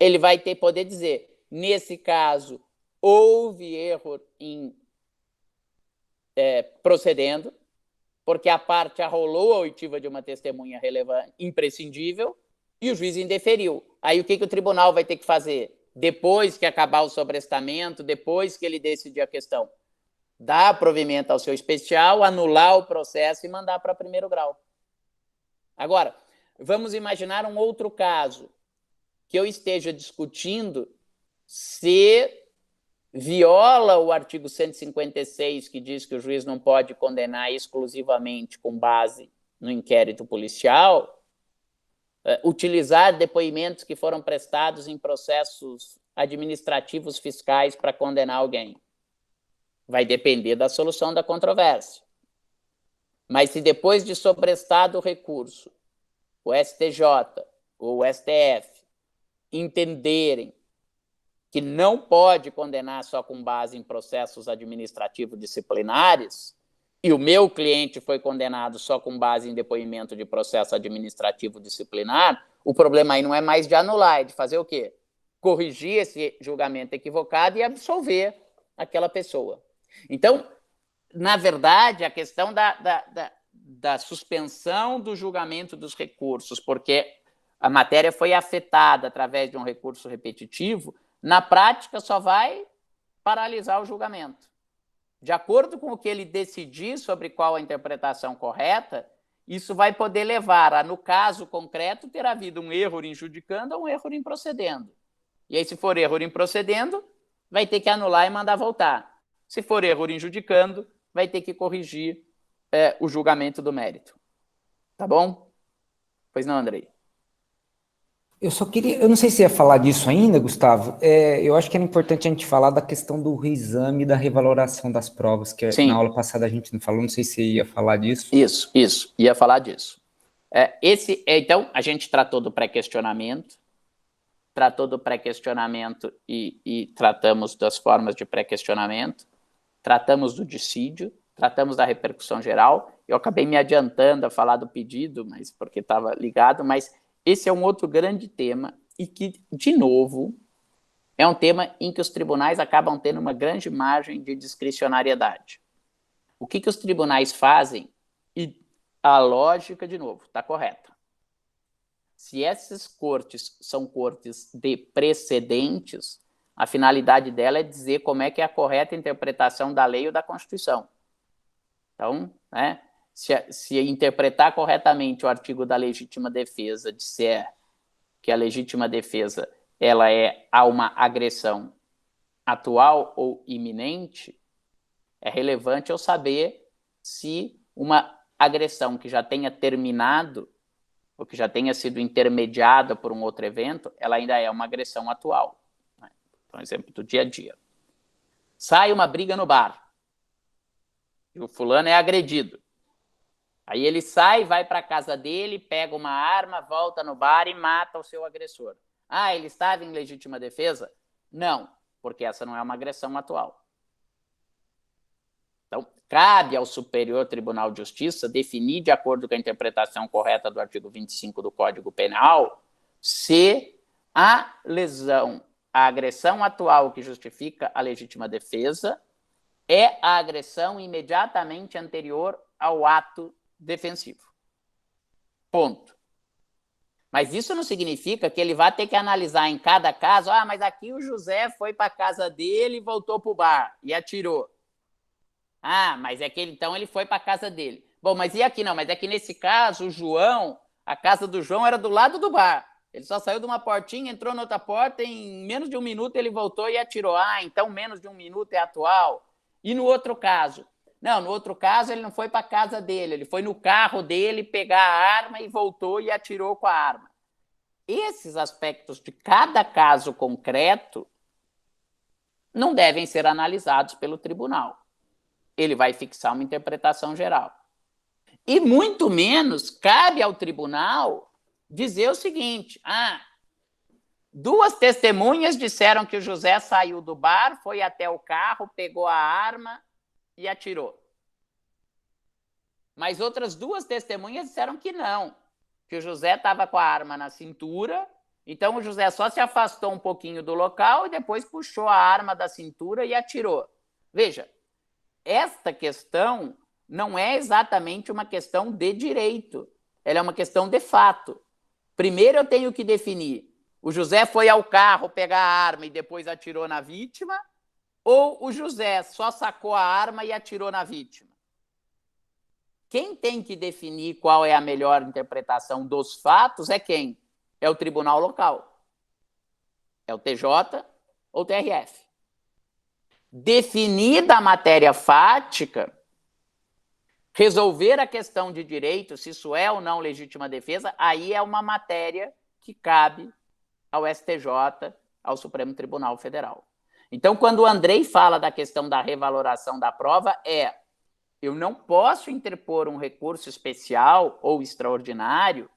ele vai poder dizer, nesse caso, houve erro em procedendo, porque a parte arrolou a oitiva de uma testemunha relevante, imprescindível, e o juiz indeferiu. Aí o que o tribunal vai ter que fazer? Depois que acabar o sobrestamento, depois que ele decidir a questão, dar provimento ao seu especial, anular o processo e mandar para primeiro grau. Agora, vamos imaginar um outro caso, que eu esteja discutindo se viola o artigo 156, que diz que o juiz não pode condenar exclusivamente com base no inquérito policial, utilizar depoimentos que foram prestados em processos administrativos fiscais para condenar alguém. Vai depender da solução da controvérsia. Mas se depois de sobrestado o recurso, o STJ ou o STF entenderem que não pode condenar só com base em processos administrativos disciplinares, e o meu cliente foi condenado só com base em depoimento de processo administrativo disciplinar, o problema aí não é mais de anular, é de fazer o quê? Corrigir esse julgamento equivocado e absolver aquela pessoa. Então, na verdade, a questão da suspensão do julgamento dos recursos, porque a matéria foi afetada através de um recurso repetitivo, na prática só vai paralisar o julgamento. De acordo com o que ele decidir sobre qual a interpretação correta, isso vai poder levar a, no caso concreto, ter havido um erro em judicando ou um erro em procedendo. E aí, se for erro em procedendo, vai ter que anular e mandar voltar. Se for erro em judicando, vai ter que corrigir o julgamento do mérito. Tá bom? Pois não, Andrei? Eu só queria, eu não sei se ia falar disso ainda, Gustavo. Eu acho que era importante a gente falar da questão do reexame e da revaloração das provas, que Sim. Na aula passada a gente não falou, não sei se ia falar disso. Isso, ia falar disso. Então, a gente tratou do pré-questionamento, e tratamos das formas de pré-questionamento, tratamos do dissídio, tratamos da repercussão geral. Eu acabei me adiantando a falar do pedido, mas porque estava ligado, mas esse é um outro grande tema e que, de novo, é um tema em que os tribunais acabam tendo uma grande margem de discricionariedade. O que os tribunais fazem? E a lógica, de novo, está correta. Se essas cortes são cortes de precedentes, a finalidade dela é dizer como é que é a correta interpretação da lei ou da Constituição. Então, se interpretar corretamente o artigo da legítima defesa, disser que a legítima defesa ela há uma agressão atual ou iminente, é relevante eu saber se uma agressão que já tenha terminado ou que já tenha sido intermediada por um outro evento, ela ainda é uma agressão atual. Então, exemplo do dia a dia. Sai uma briga no bar e o fulano é agredido. Aí ele sai, vai para a casa dele, pega uma arma, volta no bar e mata o seu agressor. Ah, ele estava em legítima defesa? Não, porque essa não é uma agressão atual. Então, cabe ao Superior Tribunal de Justiça definir, de acordo com a interpretação correta do artigo 25 do Código Penal, se a lesão, a agressão atual que justifica a legítima defesa é a agressão imediatamente anterior ao ato defensivo. Ponto. Mas isso não significa que ele vai ter que analisar em cada caso, mas aqui o José foi para a casa dele e voltou para o bar e atirou. Mas é que então ele foi para a casa dele. Bom, mas e aqui não? Mas é que nesse caso, o João, a casa do João era do lado do bar. Ele só saiu de uma portinha, entrou na outra porta, em menos de um minuto ele voltou e atirou. Então menos de um minuto é atual. E no outro caso? Não, no outro caso ele não foi para a casa dele, ele foi no carro dele pegar a arma e voltou e atirou com a arma. Esses aspectos de cada caso concreto não devem ser analisados pelo tribunal. Ele vai fixar uma interpretação geral. E muito menos cabe ao tribunal dizer o seguinte, duas testemunhas disseram que o José saiu do bar, foi até o carro, pegou a arma e atirou. Mas outras duas testemunhas disseram que não, que o José estava com a arma na cintura, então o José só se afastou um pouquinho do local e depois puxou a arma da cintura e atirou. Veja, esta questão não é exatamente uma questão de direito, ela é uma questão de fato. Primeiro eu tenho que definir, o José foi ao carro pegar a arma e depois atirou na vítima, ou o José só sacou a arma e atirou na vítima? Quem tem que definir qual é a melhor interpretação dos fatos é quem? É o tribunal local. É o TJ ou o TRF. Definida a matéria fática, resolver a questão de direito, se isso é ou não legítima defesa, aí é uma matéria que cabe ao STJ ao Supremo Tribunal Federal. Então, quando o Andrei fala da questão da revaloração da prova, eu não posso interpor um recurso especial ou extraordinário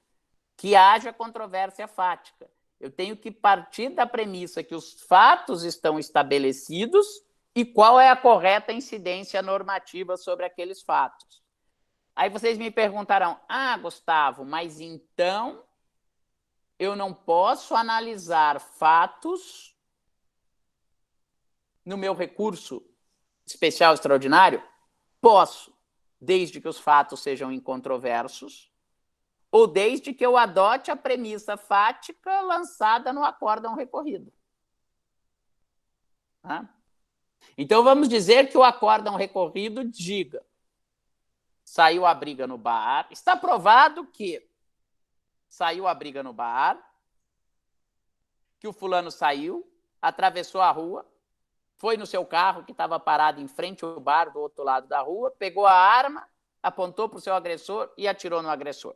que haja controvérsia fática. Eu tenho que partir da premissa que os fatos estão estabelecidos e qual é a correta incidência normativa sobre aqueles fatos. Aí vocês me perguntarão, Gustavo, mas então eu não posso analisar fatos no meu recurso especial extraordinário? Posso, desde que os fatos sejam incontroversos ou desde que eu adote a premissa fática lançada no acórdão recorrido. Então, vamos dizer que o acórdão recorrido diga: saiu a briga no bar, está provado que saiu a briga no bar, que o fulano saiu, atravessou a rua, foi no seu carro que estava parado em frente ao bar do outro lado da rua, pegou a arma, apontou para o seu agressor e atirou no agressor.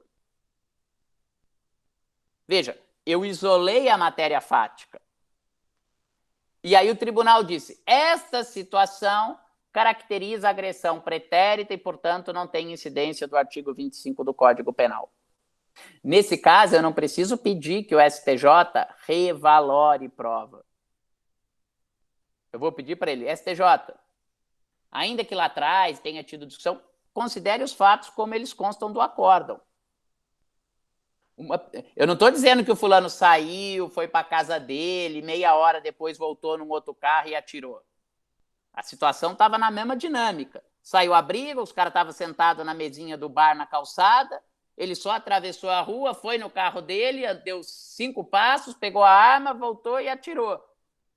Veja, eu isolei a matéria fática. E aí o tribunal disse: esta situação caracteriza a agressão pretérita e, portanto, não tem incidência do artigo 25 do Código Penal. Nesse caso, eu não preciso pedir que o STJ revalore prova. Eu vou pedir para ele: STJ, ainda que lá atrás tenha tido discussão, considere os fatos como eles constam do acórdão. Eu não estou dizendo que o fulano saiu, foi para a casa dele, meia hora depois voltou num outro carro e atirou. A situação estava na mesma dinâmica. Saiu a briga, os caras estavam sentados na mesinha do bar na calçada, ele só atravessou a rua, foi no carro dele, deu 5 passos, pegou a arma, voltou e atirou.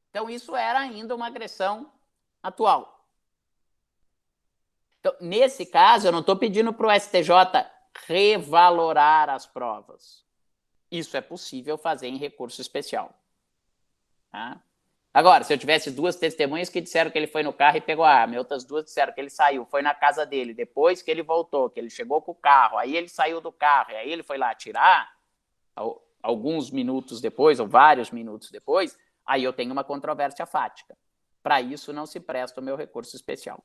Então, isso era ainda uma agressão atual. Então, nesse caso, eu não estou pedindo para o STJ revalorar as provas. Isso é possível fazer em recurso especial. Tá? Agora, se eu tivesse 2 testemunhas que disseram que ele foi no carro e pegou a arma, e outras 2 disseram que ele saiu, foi na casa dele, depois que ele voltou, que ele chegou com o carro, aí ele saiu do carro, e aí ele foi lá atirar, alguns minutos depois, ou vários minutos depois, aí eu tenho uma controvérsia fática. Para isso não se presta o meu recurso especial.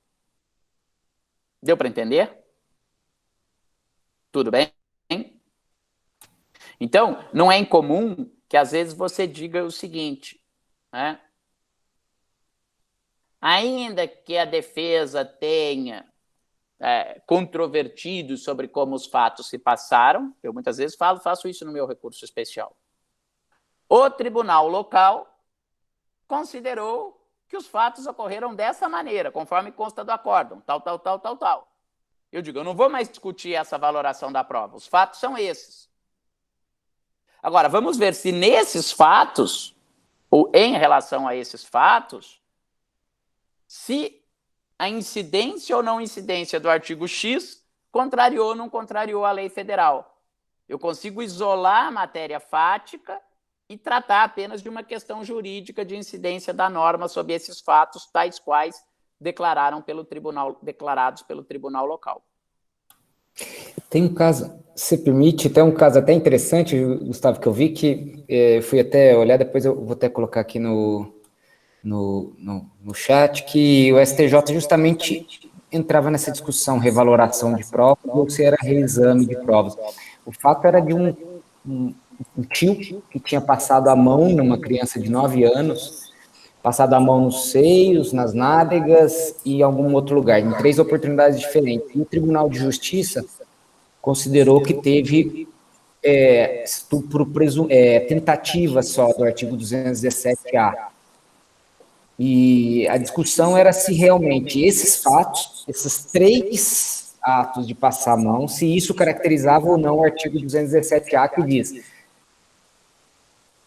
Deu para entender? Tudo bem? Então, não é incomum que às vezes você diga o seguinte, né? Ainda que a defesa tenha controvertido sobre como os fatos se passaram, eu muitas vezes faço isso no meu recurso especial, o tribunal local considerou que os fatos ocorreram dessa maneira, conforme consta do acórdão, tal. Eu digo, eu não vou mais discutir essa valoração da prova, os fatos são esses. Agora, vamos ver se nesses fatos, ou em relação a esses fatos, se a incidência ou não incidência do artigo X contrariou ou não contrariou a lei federal. Eu consigo isolar a matéria fática e tratar apenas de uma questão jurídica de incidência da norma sobre esses fatos, tais quais declarados pelo tribunal local. Tem um caso, se permite, tem um caso até interessante, Gustavo, que eu vi que fui até olhar, depois eu vou até colocar aqui no chat, que o STJ justamente entrava nessa discussão, revaloração de provas, ou se era reexame de provas. O fato era de um tio que tinha passado a mão numa criança de 9 anos, passado a mão nos seios, nas nádegas e em algum outro lugar, em 3 oportunidades diferentes. E o Tribunal de Justiça considerou que teve tentativa só do artigo 217-A. E a discussão era se realmente esses fatos, esses 3 atos de passar a mão, se isso caracterizava ou não o artigo 217-A, que diz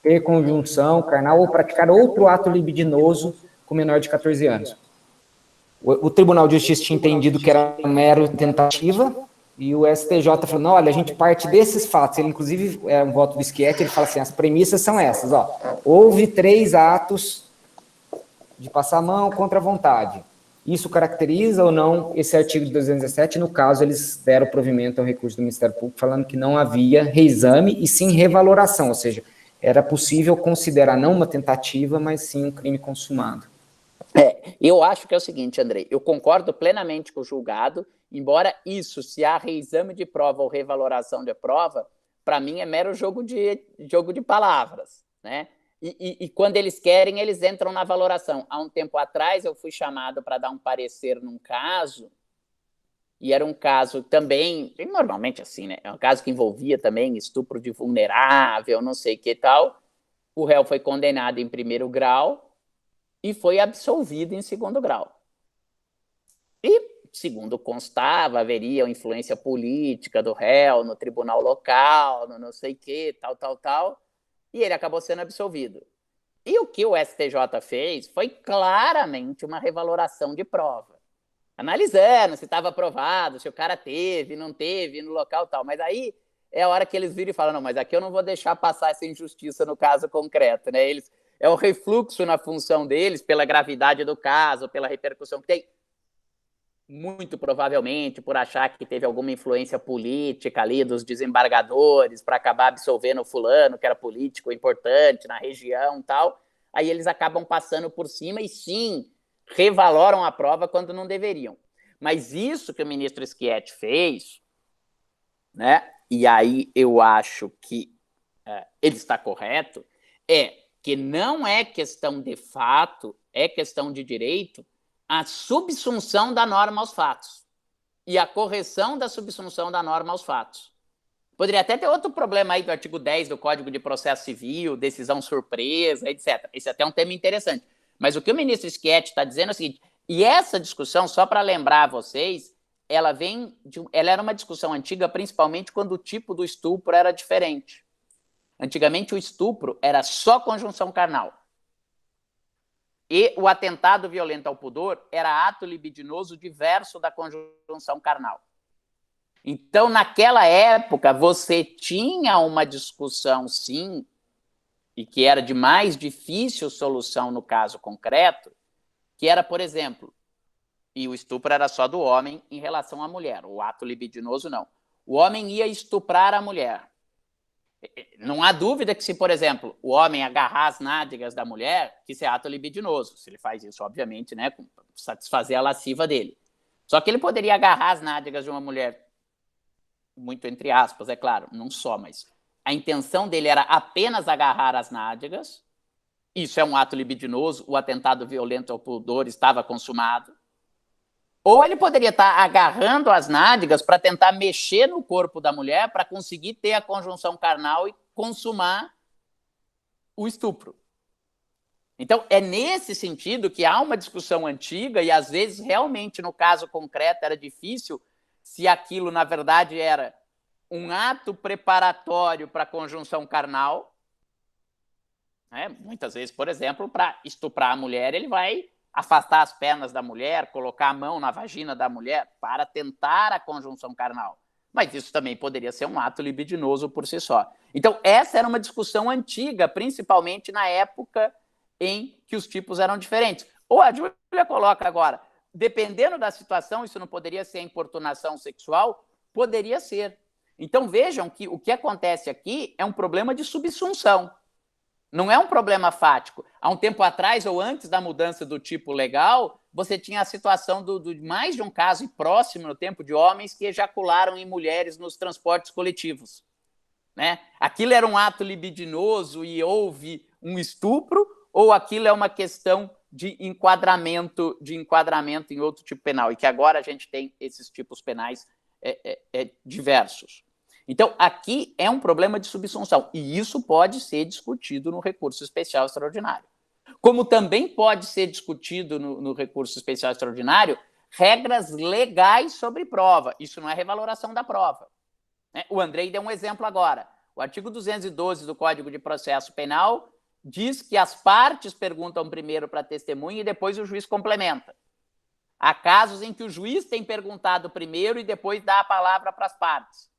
ter conjunção carnal ou praticar outro ato libidinoso com menor de 14 anos. O Tribunal de Justiça tinha entendido que era mero tentativa, e o STJ falou, não, olha, a gente parte desses fatos. Ele, inclusive, é um voto do Schietti, ele fala assim, as premissas são essas, ó. Houve 3 atos de passar a mão contra a vontade. Isso caracteriza ou não esse artigo de 217? No caso, eles deram provimento ao recurso do Ministério Público, falando que não havia reexame e sim revaloração, ou seja, era possível considerar não uma tentativa, mas sim um crime consumado. Eu acho que é o seguinte, Andrei, eu concordo plenamente com o julgado, embora isso, se há reexame de prova ou revaloração de prova, para mim é mero jogo de palavras, né? E quando eles querem, eles entram na valoração. Há um tempo atrás, eu fui chamado para dar um parecer num caso, e era um caso também, normalmente assim, né? É um caso que envolvia também estupro de vulnerável, não sei o que tal. O réu foi condenado em primeiro grau e foi absolvido em segundo grau. E, segundo constava, haveria uma influência política do réu no tribunal local, no não sei o que, tal, e ele acabou sendo absolvido. E o que o STJ fez foi claramente uma revaloração de prova, analisando se estava aprovado, se o cara teve, não teve, no local tal. Mas aí é a hora que eles viram e falam, não, mas aqui eu não vou deixar passar essa injustiça no caso concreto, né? É o refluxo na função deles, pela gravidade do caso, pela repercussão que tem, muito provavelmente por achar que teve alguma influência política ali dos desembargadores para acabar absolvendo o fulano, que era político importante na região e tal. Aí eles acabam passando por cima e sim, revaloram a prova quando não deveriam. Mas isso que o ministro Schietti fez, né? E aí eu acho que ele está correto, é que não é questão de fato, é questão de direito, a subsunção da norma aos fatos e a correção da subsunção da norma aos fatos. Poderia até ter outro problema aí do artigo 10 do Código de Processo Civil, decisão surpresa, etc. Esse é até um tema interessante. Mas o que o ministro Schietti está dizendo é o seguinte, e essa discussão, só para lembrar a vocês, ela era uma discussão antiga, principalmente quando o tipo do estupro era diferente. Antigamente o estupro era só conjunção carnal. E o atentado violento ao pudor era ato libidinoso diverso da conjunção carnal. Então, naquela época, você tinha uma discussão, sim, e que era de mais difícil solução no caso concreto, que era, por exemplo, e o estupro era só do homem em relação à mulher, o ato libidinoso não. O homem ia estuprar a mulher. Não há dúvida que se, por exemplo, o homem agarrar as nádegas da mulher, que isso é ato libidinoso. Se ele faz isso, obviamente, né, para satisfazer a lasciva dele. Só que ele poderia agarrar as nádegas de uma mulher, muito entre aspas, é claro, não só, mas a intenção dele era apenas agarrar as nádegas. Isso é um ato libidinoso, o atentado violento ao pudor estava consumado. Ou ele poderia estar agarrando as nádegas para tentar mexer no corpo da mulher para conseguir ter a conjunção carnal e consumar o estupro. Então, é nesse sentido que há uma discussão antiga e, às vezes, realmente, no caso concreto, era difícil se aquilo, na verdade, era um ato preparatório para a conjunção carnal. Né? Muitas vezes, por exemplo, para estuprar a mulher, ele vai afastar as pernas da mulher, colocar a mão na vagina da mulher para tentar a conjunção carnal. Mas isso também poderia ser um ato libidinoso por si só. Então, essa era uma discussão antiga, principalmente na época em que os tipos eram diferentes. Ou a Júlia coloca agora, dependendo da situação, isso não poderia ser importunação sexual? Poderia ser. Então, vejam que o que acontece aqui é um problema de subsunção. Não é um problema fático. Há um tempo atrás, ou antes da mudança do tipo legal, você tinha a situação de mais de um caso próximo no tempo de homens que ejacularam em mulheres nos transportes coletivos. Né? Aquilo era um ato libidinoso e houve um estupro, ou aquilo é uma questão de enquadramento em outro tipo penal, e que agora a gente tem esses tipos penais diversos. Então, aqui é um problema de subsunção, e isso pode ser discutido no recurso especial extraordinário. Como também pode ser discutido no recurso especial extraordinário regras legais sobre prova. Isso não é revaloração da prova. Né? O Andrei deu um exemplo agora. O artigo 212 do Código de Processo Penal diz que as partes perguntam primeiro para a testemunha e depois o juiz complementa. Há casos em que o juiz tem perguntado primeiro e depois dá a palavra para as partes.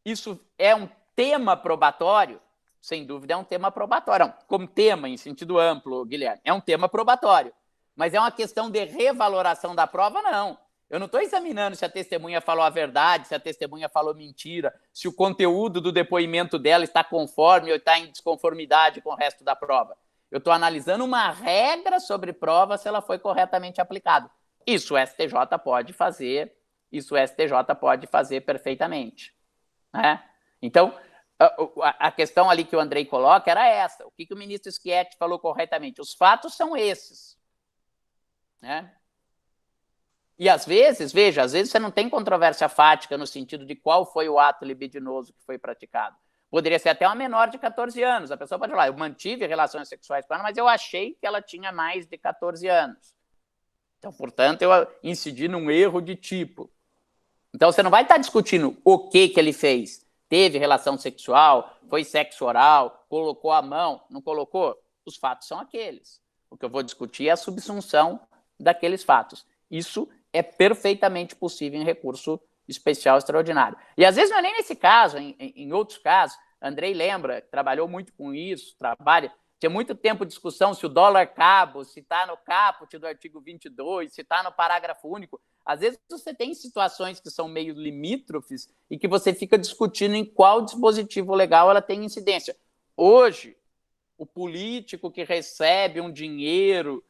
Isso é um tema probatório? Sem dúvida é um tema probatório. Não, como tema, em sentido amplo, Guilherme, é um tema probatório. Mas é uma questão de revaloração da prova? Não. Eu não estou examinando se a testemunha falou a verdade, se a testemunha falou mentira, se o conteúdo do depoimento dela está conforme ou está em desconformidade com o resto da prova. Eu estou analisando uma regra sobre prova se ela foi corretamente aplicada. Isso o STJ pode fazer, perfeitamente. Né? Então, a questão ali que o Andrei coloca era essa. O que o ministro Schietti falou corretamente? Os fatos são esses. Né? E às vezes, veja, às vezes você não tem controvérsia fática no sentido de qual foi o ato libidinoso que foi praticado. Poderia ser até uma menor de 14 anos. A pessoa pode falar, eu mantive relações sexuais com ela, mas eu achei que ela tinha mais de 14 anos. Então, portanto, eu incidi num erro de tipo. Então, você não vai estar discutindo o que ele fez. Teve relação sexual, foi sexo oral, colocou a mão, não colocou? Os fatos são aqueles. O que eu vou discutir é a subsunção daqueles fatos. Isso é perfeitamente possível em recurso especial extraordinário. E às vezes não é nem nesse caso, em outros casos, Andrei lembra, trabalhou muito com isso, tinha muito tempo de discussão se o dólar cabo, se está no caput do artigo 22, se está no parágrafo único. Às vezes você tem situações que são meio limítrofes e que você fica discutindo em qual dispositivo legal ela tem incidência. Hoje, o político que recebe um dinheiro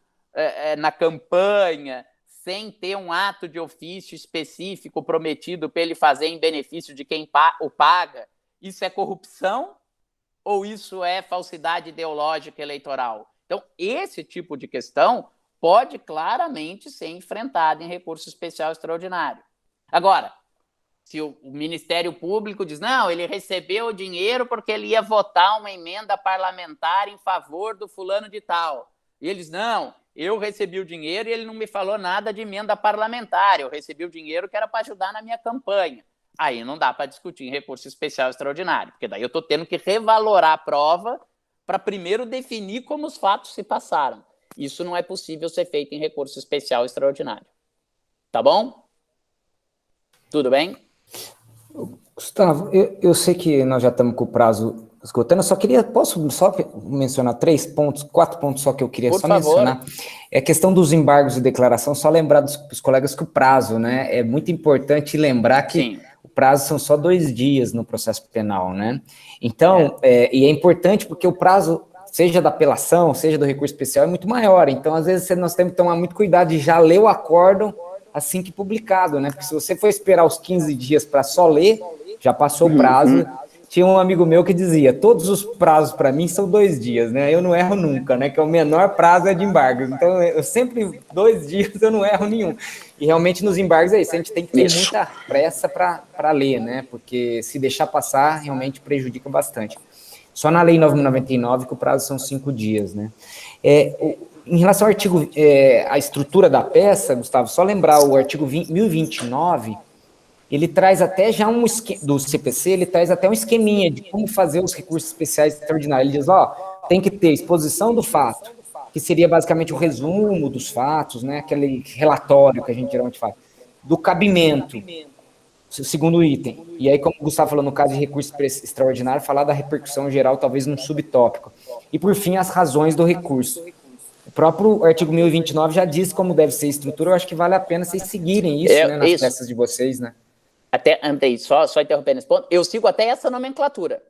na campanha, sem ter um ato de ofício específico prometido para ele fazer em benefício de quem o paga, isso é corrupção ou isso é falsidade ideológica eleitoral? Então, esse tipo de questão pode claramente ser enfrentado em recurso especial extraordinário. Agora, se o Ministério Público diz, não, ele recebeu o dinheiro porque ele ia votar uma emenda parlamentar em favor do fulano de tal. E eles, não, eu recebi o dinheiro e ele não me falou nada de emenda parlamentar, eu recebi o dinheiro que era para ajudar na minha campanha. Aí não dá para discutir em recurso especial extraordinário, porque daí eu estou tendo que revalorar a prova para primeiro definir como os fatos se passaram. Isso não é possível ser feito em recurso especial extraordinário. Tá bom? Tudo bem? Gustavo, eu sei que nós já estamos com o prazo esgotando, eu só posso só mencionar 4 pontos só que eu queria mencionar. É a questão dos embargos de declaração, só lembrar dos colegas que o prazo, né, é muito importante lembrar que Sim. O prazo são só 2 dias no processo penal, né? Então, e é importante porque o prazo, seja da apelação, seja do recurso especial, é muito maior. Então, às vezes, nós temos que tomar muito cuidado de já ler o acórdão assim que publicado, né? Porque se você for esperar os 15 dias para só ler, já passou o prazo. Tinha um amigo meu que dizia, todos os prazos para mim são 2 dias, né? Eu não erro nunca, né? Que o menor prazo é de embargo. Então, eu sempre, 2 dias, eu não erro nenhum. E realmente nos embargos é isso, a gente tem que ter muita pressa para ler, né? Porque se deixar passar, realmente prejudica bastante. Só na Lei 9.099 que o prazo são 5 dias, né? Em relação ao artigo, a estrutura da peça, Gustavo, só lembrar o artigo 1029, ele traz até já do CPC, ele traz até um esqueminha de como fazer os recursos especiais extraordinários. Ele diz, tem que ter exposição do fato, que seria basicamente o resumo dos fatos, né, aquele relatório que a gente geralmente faz, do cabimento, segundo item. E aí, como o Gustavo falou, no caso de recurso extraordinário, falar da repercussão geral, talvez num subtópico. E, por fim, as razões do recurso. O próprio artigo 1029 já diz como deve ser a estrutura, eu acho que vale a pena vocês seguirem isso, né, nas peças de vocês, né? Até, Andrei, só interrompendo esse ponto, eu sigo até essa nomenclatura.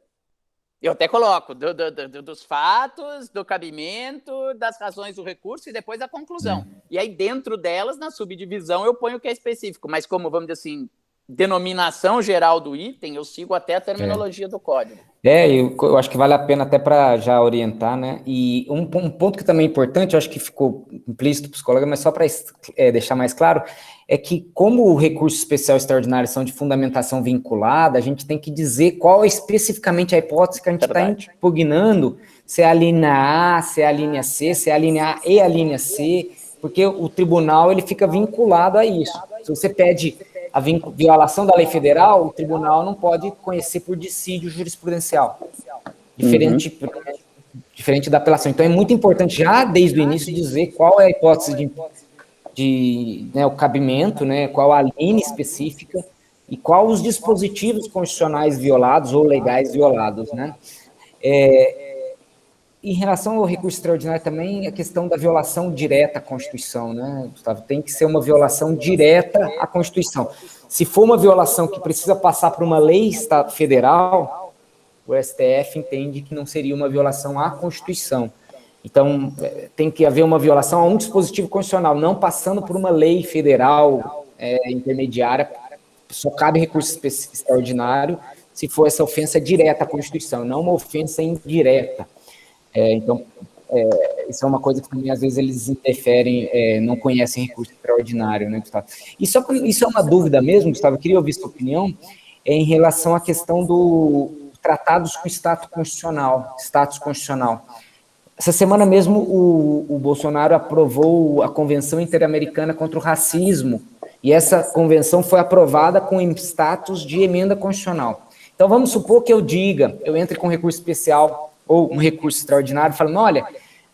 Eu até coloco dos fatos, do cabimento, das razões do recurso e depois a conclusão. E aí, dentro delas, na subdivisão, eu ponho o que é específico. Mas como, vamos dizer assim, denominação geral do item, eu sigo até a terminologia do código. Eu acho que vale a pena até para já orientar, né? E um ponto que também é importante, eu acho que ficou implícito para os colegas, mas só para deixar mais claro, é que como o recurso especial extraordinário são de fundamentação vinculada, a gente tem que dizer qual é especificamente a hipótese que a gente está impugnando, se é a linha A, se é a linha C, se é a linha A e a linha C, porque o tribunal ele fica vinculado a isso. Se você pede a violação da lei federal, o tribunal não pode conhecer por dissídio jurisprudencial, diferente da apelação. Então, é muito importante já, desde o início, dizer qual é a hipótese o cabimento, né, qual a linha específica e qual os dispositivos constitucionais violados ou legais violados, né. em relação ao recurso extraordinário também, a questão da violação direta à Constituição, né, Gustavo? Tem que ser uma violação direta à Constituição. Se for uma violação que precisa passar por uma lei federal, o STF entende que não seria uma violação à Constituição. Então, tem que haver uma violação a um dispositivo constitucional, não passando por uma lei federal intermediária. Só cabe recurso extraordinário se for essa ofensa direta à Constituição, não uma ofensa indireta. Então, isso é uma coisa que também, às vezes, eles interferem, não conhecem recurso extraordinário, né, Gustavo? Isso é uma dúvida mesmo, Gustavo, eu queria ouvir sua opinião, em relação à questão do tratados com status constitucional. Essa semana mesmo, o Bolsonaro aprovou a Convenção Interamericana contra o Racismo, e essa convenção foi aprovada com status de emenda constitucional. Então, vamos supor que eu entre com recurso especial ou um recurso extraordinário, falando, olha,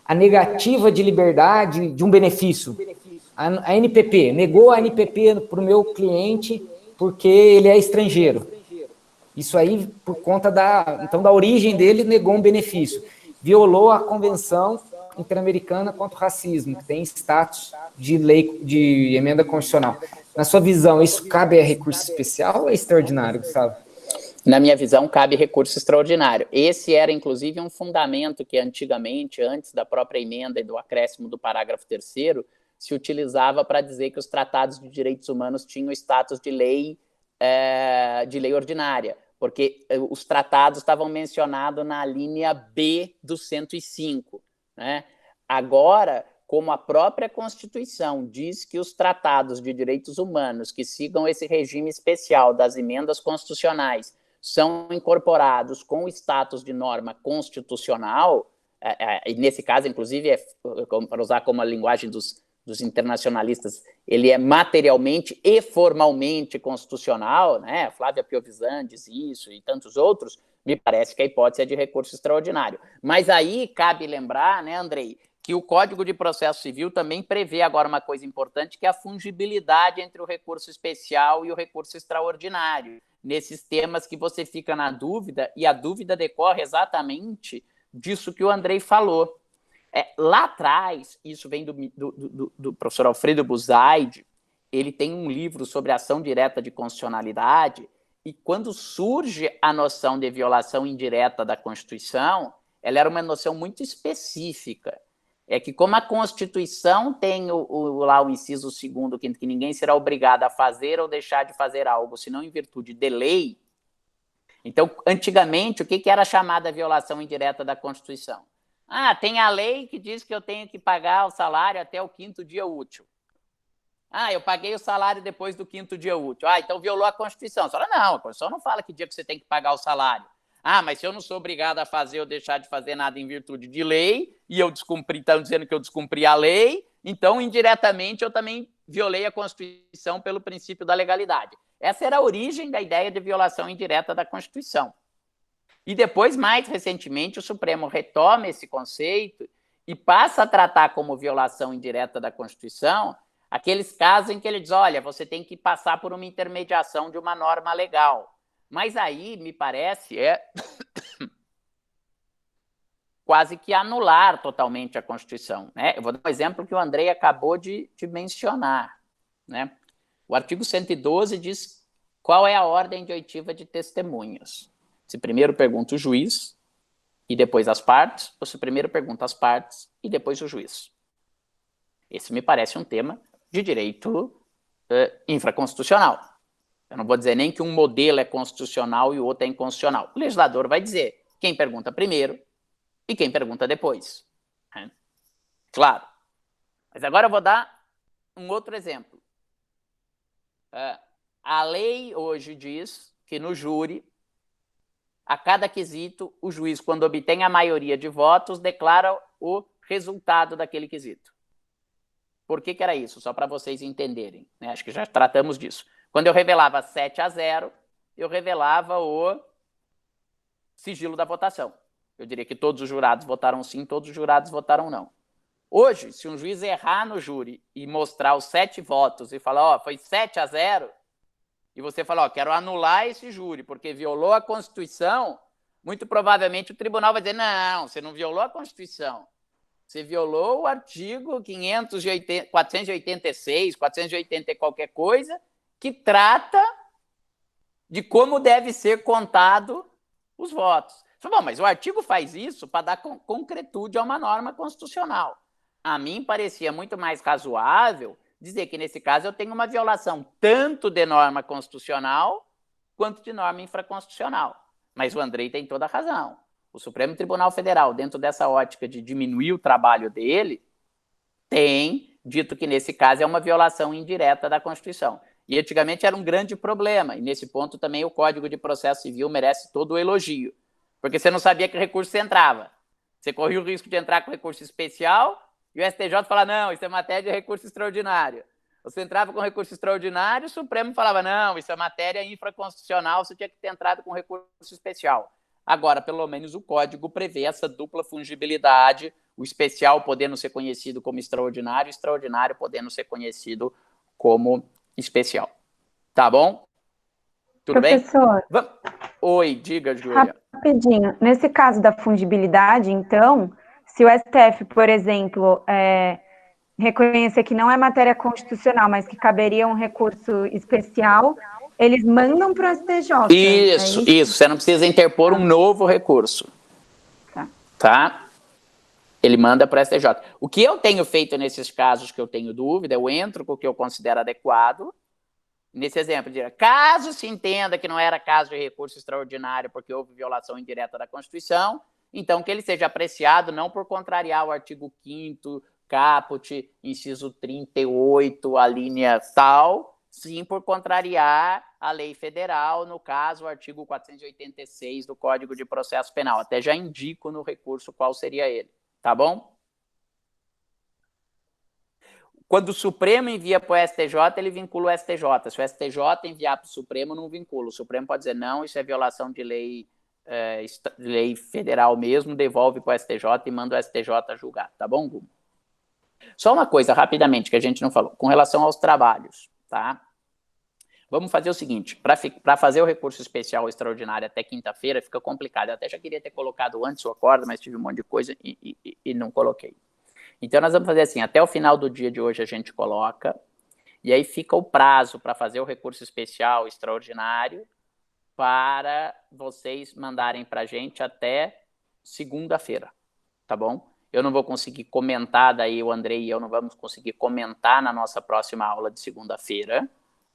a negativa de liberdade de um benefício, a NPP, negou a NPP para o meu cliente porque ele é estrangeiro. Isso aí, por conta da origem dele, negou um benefício. Violou a Convenção Interamericana contra o Racismo, que tem status de lei, de emenda constitucional. Na sua visão, isso cabe a recurso especial ou é extraordinário, Gustavo? Na minha visão, cabe recurso extraordinário. Esse era, inclusive, um fundamento que antigamente, antes da própria emenda e do acréscimo do parágrafo 3º, se utilizava para dizer que os tratados de direitos humanos tinham status de lei ordinária, porque os tratados estavam mencionados na linha B do 105. Né? Agora, como a própria Constituição diz que os tratados de direitos humanos que sigam esse regime especial das emendas constitucionais são incorporados com o status de norma constitucional, e nesse caso, inclusive, para usar como a linguagem dos internacionalistas, ele é materialmente e formalmente constitucional, né? Flávia Piovesan diz isso e tantos outros, me parece que a hipótese é de recurso extraordinário. Mas aí cabe lembrar, né, Andrei, que o Código de Processo Civil também prevê agora uma coisa importante, que é a fungibilidade entre o recurso especial e o recurso extraordinário, nesses temas que você fica na dúvida, e a dúvida decorre exatamente disso que o Andrei falou. Lá atrás, isso vem do professor Alfredo Buzaide, ele tem um livro sobre ação direta de constitucionalidade, e quando surge a noção de violação indireta da Constituição, ela era uma noção muito específica. É que como a Constituição tem lá o inciso 2º, que ninguém será obrigado a fazer ou deixar de fazer algo, senão em virtude de lei. Então, antigamente, o que era chamada violação indireta da Constituição? Tem a lei que diz que eu tenho que pagar o salário até o 5º dia útil. Eu paguei o salário depois do 5º dia útil. Então violou a Constituição. Você fala, não, a Constituição não fala que dia que você tem que pagar o salário. Mas se eu não sou obrigado a fazer ou deixar de fazer nada em virtude de lei, e eu descumpri, estão dizendo que eu descumpri a lei, então, indiretamente, eu também violei a Constituição pelo princípio da legalidade. Essa era a origem da ideia de violação indireta da Constituição. E depois, mais recentemente, o Supremo retoma esse conceito e passa a tratar como violação indireta da Constituição aqueles casos em que ele diz, olha, você tem que passar por uma intermediação de uma norma legal. Mas aí, me parece, quase que anular totalmente a Constituição. Né? Eu vou dar um exemplo que o Andrei acabou de mencionar. Né? O artigo 112 diz qual é a ordem de oitiva de testemunhas. Se primeiro pergunta o juiz e depois as partes, ou se primeiro pergunta as partes e depois o juiz. Esse me parece um tema de direito infraconstitucional. Eu não vou dizer nem que um modelo é constitucional e o outro é inconstitucional. O legislador vai dizer quem pergunta primeiro e quem pergunta depois. Claro. Mas agora eu vou dar um outro exemplo. A lei hoje diz que no júri, a cada quesito, o juiz, quando obtém a maioria de votos, declara o resultado daquele quesito. Por que era isso? Só para vocês entenderem. Né? Acho que já tratamos disso. Quando eu revelava 7-0, eu revelava o sigilo da votação. Eu diria que todos os jurados votaram sim, todos os jurados votaram não. Hoje, se um juiz errar no júri e mostrar os 7 votos e falar, foi 7-0, e você fala, quero anular esse júri, porque violou a Constituição, muito provavelmente o tribunal vai dizer, não, você não violou a Constituição. Você violou o artigo 486, 480 e qualquer coisa, que trata de como deve ser contado os votos. Bom, mas o artigo faz isso para dar concretude a uma norma constitucional. A mim parecia muito mais razoável dizer que, nesse caso, eu tenho uma violação tanto de norma constitucional quanto de norma infraconstitucional. Mas o Andrei tem toda a razão. O Supremo Tribunal Federal, dentro dessa ótica de diminuir o trabalho dele, tem dito que, nesse caso, é uma violação indireta da Constituição. E antigamente era um grande problema, e nesse ponto também o Código de Processo Civil merece todo o elogio, porque você não sabia que recurso você entrava. Você corria o risco de entrar com recurso especial e o STJ fala, não, isso é matéria de recurso extraordinário. Você entrava com recurso extraordinário, o Supremo falava, não, isso é matéria infraconstitucional, você tinha que ter entrado com recurso especial. Agora, pelo menos o Código prevê essa dupla fungibilidade, o especial podendo ser conhecido como extraordinário, o extraordinário podendo ser conhecido como especial. Tá bom? Tudo Professor, bem? Oi, diga, Júlia. Rapidinho. Nesse caso da fungibilidade, então, se o STF, por exemplo, reconhecer que não é matéria constitucional, mas que caberia um recurso especial, eles mandam para o STJ. Isso, isso. Você não precisa interpor um novo recurso. Tá? Ele manda para o STJ. O que eu tenho feito nesses casos que eu tenho dúvida, eu entro com o que eu considero adequado. Nesse exemplo, caso se entenda que não era caso de recurso extraordinário porque houve violação indireta da Constituição, então que ele seja apreciado não por contrariar o artigo 5º, caput, inciso 38, a linha tal, sim por contrariar a lei federal, no caso, o artigo 486 do Código de Processo Penal. Até já indico no recurso qual seria ele. Tá bom? Quando o Supremo envia para o STJ, ele vincula o STJ. Se o STJ enviar para o Supremo, não vincula. O Supremo pode dizer, não, isso é violação de lei federal mesmo, devolve para o STJ e manda o STJ julgar. Tá bom, Gu? Só uma coisa, rapidamente, que a gente não falou. Com relação aos trabalhos, tá? Vamos fazer o seguinte, para fazer o recurso especial extraordinário até quinta-feira, fica complicado. Eu até já queria ter colocado antes o acordo, mas tive um monte de coisa e não coloquei. Então, nós vamos fazer assim, até o final do dia de hoje a gente coloca, e aí fica o prazo para fazer o recurso especial extraordinário para vocês mandarem para a gente até segunda-feira, tá bom? Eu não vou conseguir comentar, daí o Andrei e eu não vamos conseguir comentar na nossa próxima aula de segunda-feira,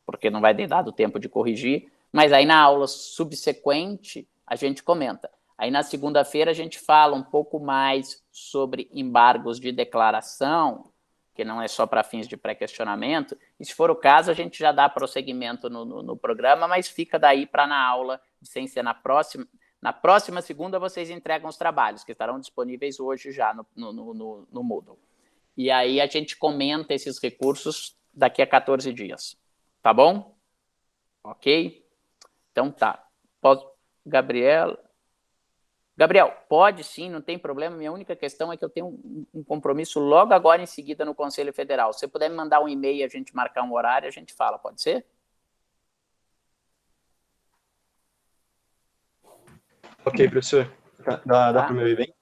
porque não vai ter dado tempo de corrigir, mas aí na aula subsequente a gente comenta. Aí na segunda-feira a gente fala um pouco mais sobre embargos de declaração, que não é só para fins de pré-questionamento, e se for o caso a gente já dá prosseguimento no programa, mas fica daí para na aula, sem ser na próxima segunda vocês entregam os trabalhos, que estarão disponíveis hoje já no Moodle. E aí a gente comenta esses recursos daqui a 14 dias, tá bom? Ok? Então tá. Gabriel, pode sim, não tem problema. Minha única questão é que eu tenho um compromisso logo agora em seguida no Conselho Federal. Se você puder me mandar um e-mail e a gente marcar um horário, a gente fala, pode ser? Ok, professor. Dá para me ouvir bem?